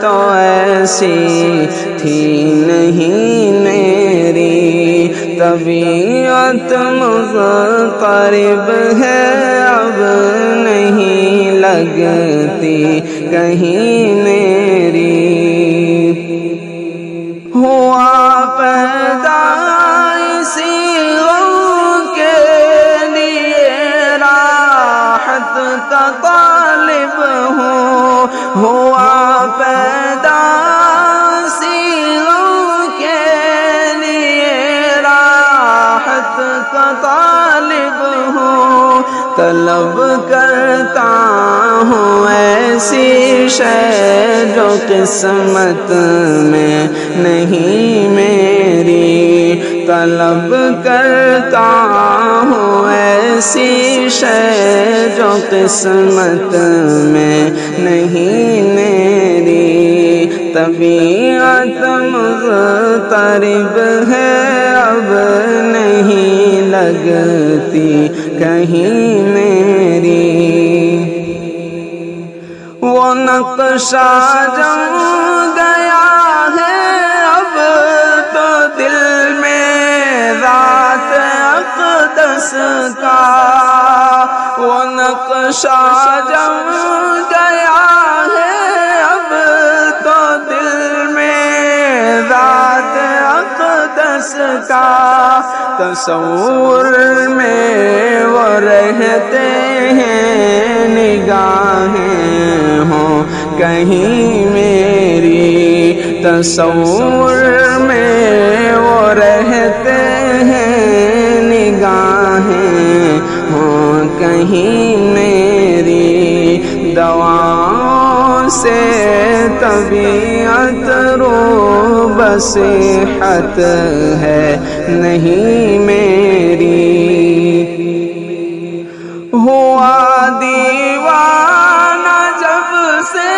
تو ایسی تھی نہیں میری، طبیعت مضطرب ہے اب نہیں لگتی کہیں میری، ہوا پیدا اسی غم کے لیے راحت کا طالب ہوں، ہوا پیدا اسی غم کے لیے راحت کا طالب ہوں، طلب کرتا ہوں ایسی شے جو قسمت میں نہیں میری، طلب کرتا ہوں ایسی شے جو قسمت میں نہیں میری، طبیعت مضطرب ہے اب نہیں لگتی کہیں میری، وہ نقشہ جم گیا ہے اب تو دل میں ذات اقدس کا، وہ نقشہ جم گیا ہے اب تو دل میں ذات اقدس کا، تصور میں وہ رہتے ہیں نگاہیں ہوں کہیں میری، تصور میں وہ رہتے ہیں نگاہیں ہوں کہیں میری، دواؤں سے طبیعت رو بصیحت ہے نہیں میری، ہوا دیوانہ جب سے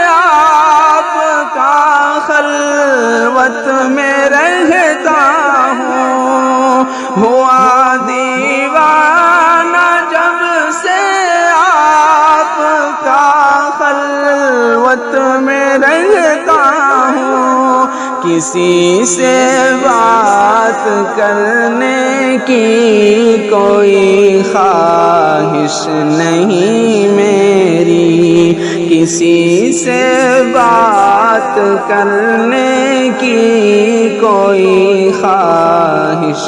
آپ کا خلوت میں رہتا ہوں، ہوا دیوانہ جب سے آپ کا خلوت میں رہتا ہوں، کسی سے بات کرنے کی کوئی خواہش نہیں میری، کسی سے بات کرنے کی کوئی خواہش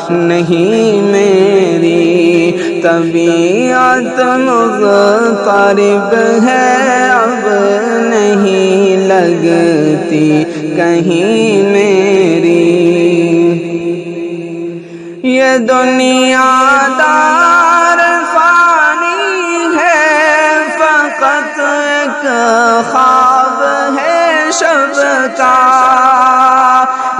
نہیں میری، طبیعت مضطرب ہے اب نہیں لگتی کہیں میری، یہ دنیا دار فانی ہے فقط ایک خواب ہے شب کا،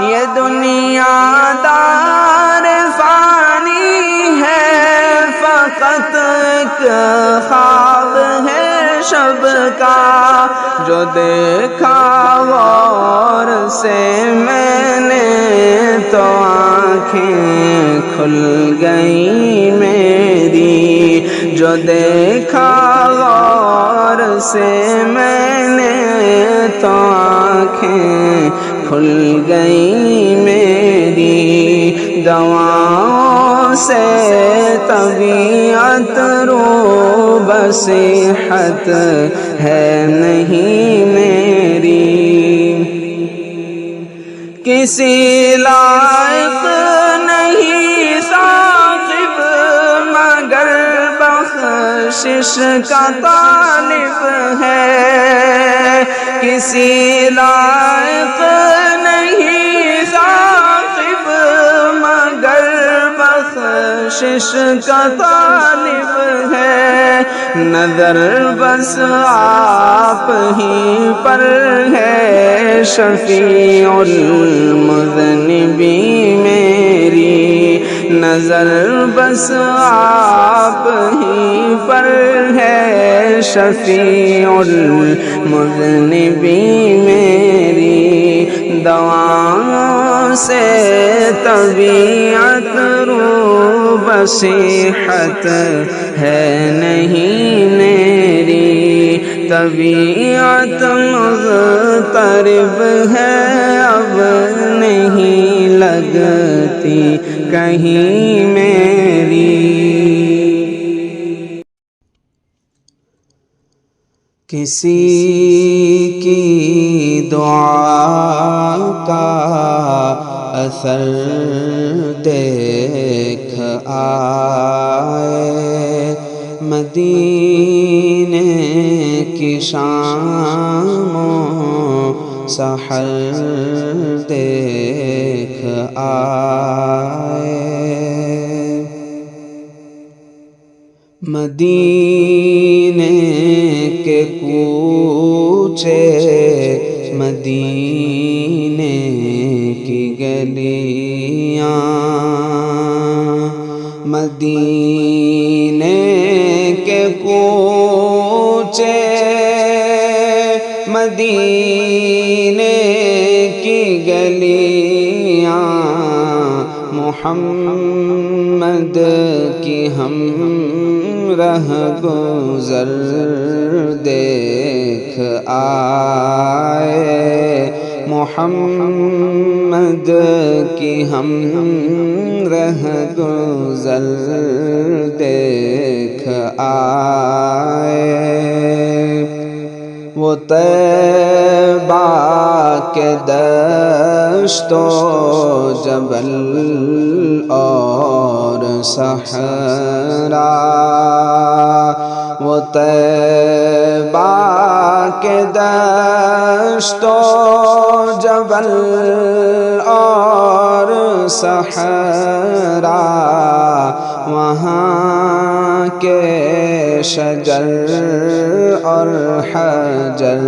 یہ دنیا دار فانی ہے فقط ایک خواب ہے شب کا، جو دیکھا غور سے میں نے تو آنکھیں کھل گئی میری، جو دیکھا غور سے میں نے تو آنکھیں کھل گئی میری، دواؤں سے طبیعت رو بصیحت ہے نہیں میری، کسی لائق نہیں ثاقب مگر بخشش کا طالب ہے، کسی لائق نہیں ثاقب مگر بخشش کا طالب ہے، نظر بس آپ ہی پر ہے شفیع المذنبین میری، نظر بس آپ ہی پر ہے شفیع المذنبین میری، دواؤں سے طبیعت رو بصیحت ہے نہیں میری، طبیعت مضطرب ہے اب نہیں لگتی کہیں میری، کسی کی دعا کا اثر دیکھ آئے، مدینے کی شام و سحر دیکھ آئے، مدینے کے کوچے مدینے کی گلیاں، مدینے کے کوچے مدینے کی گلیاں، محمد کی ہم رہ گزر دیکھ آئے، محمد کی ہم رہ گزر دیکھ آئے، وہ طیبہ کے دشت و جبل اور صحرا، وہ طیبہ کے دشت و جبل اور صحرا، وہاں کے شجر اور حجر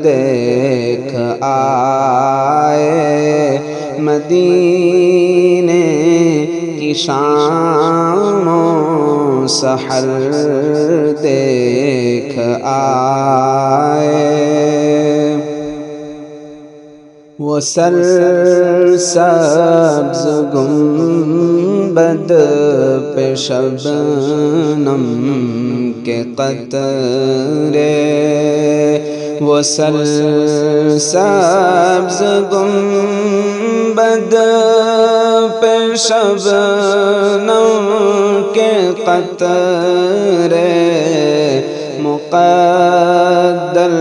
دیکھ آئے، مدینے کی شام و سحر دیکھ آئے، وہ سر سبز گنبد پہ شبنم کے قطرے، وہ سرسبز گنبد پہ شبنم کے قطرے مقدر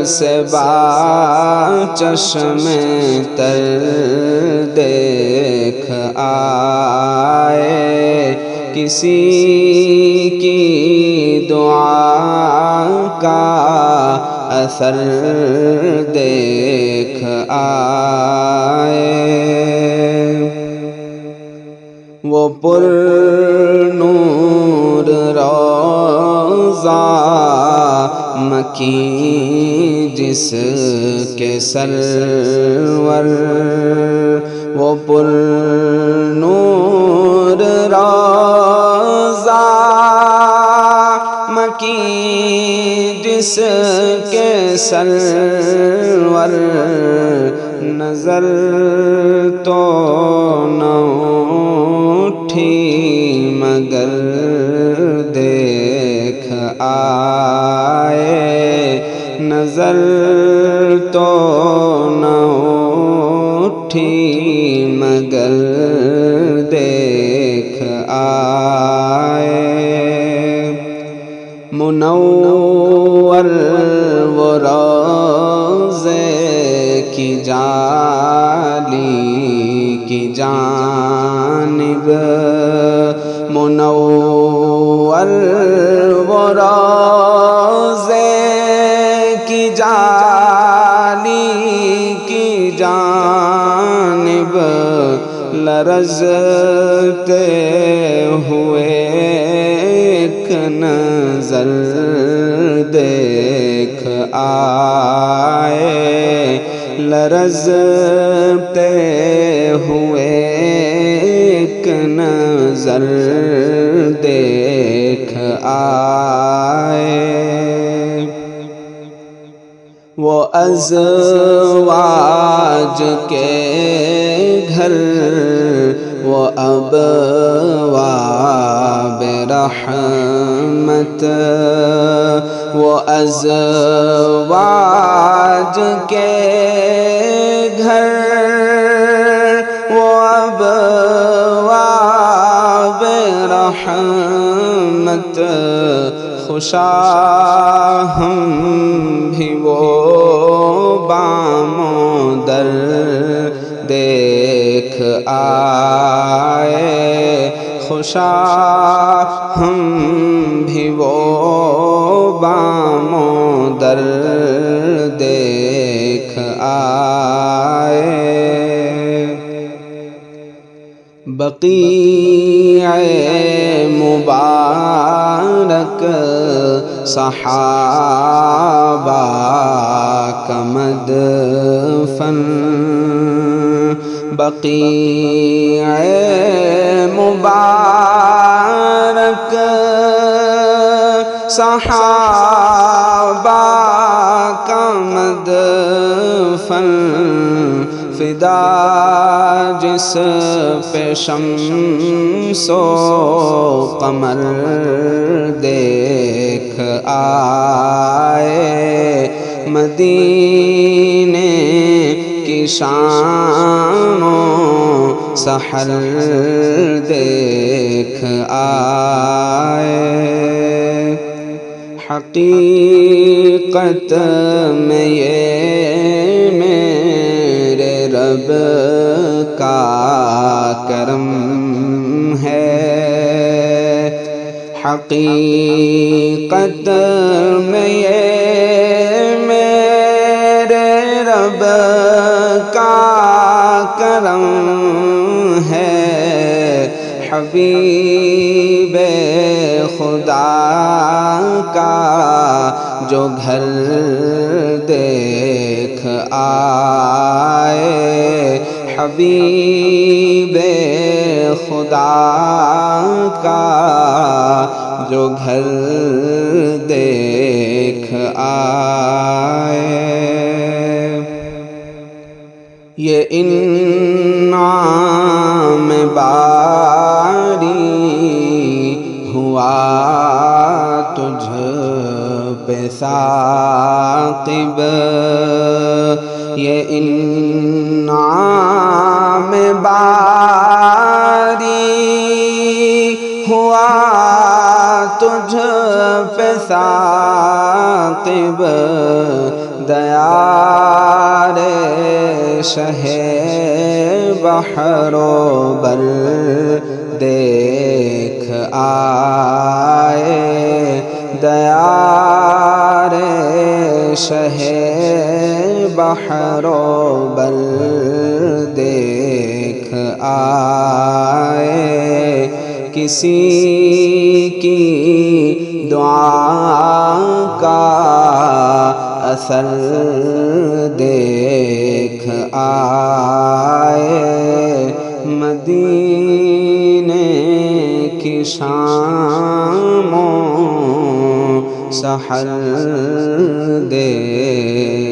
سے چشم تر دیکھ آئے کسی کی دعا کا اثر دیکھ آئے وہ پر نور روضہ مکی جس کے سرور وہ پر نور روضہ مکی جس کے سرور نظر تو نہ اٹھی مگر دیکھ آئے نظر تو نہ اٹھی مگر دیکھ آئے منور وہ روضے کی جالی کی جانب منور وہ روضے کی جالی کی جانب لرزتے ہوئے ایک نظر دیکھ آئے لرزتے ہوئے ایک نظر دیکھ آئے وہ ازواج کے گھر وہ ابواب رحمت وہ ازواج کے گھر وہ ابواب رحمت خوشا ہم بھی وہ بام در دیکھ آئے خوشا ہم بھی وہ بام در دیکھ آئے بقیع مبارک صحابہ کا مدفن بقیع مبارک صحابہ کا مدفن فدا جس پہ شمس و قمر دیکھ آئے مدینے کی شام و سحر دیکھ آئے حقیقت میں یہ میرے رب کا کرم ہے حقیقت میں یہ میرے رب کا کرم ہے حبیب خدا کا جو گھر دیکھ آئے حبیب خدا کا جو گھر دیکھ آئے یہ انعام باری ہوا تجھ پہ ثاقب یہ انعام باری ہوا تجھ پہ ثاقب دیار شہ بحر و بر دیکھ آئے دیار شہ بحر و بر دیکھ آئے کسی کی دعا کا اثر دیکھ آئے مدینے کی شام و سحر دیکھ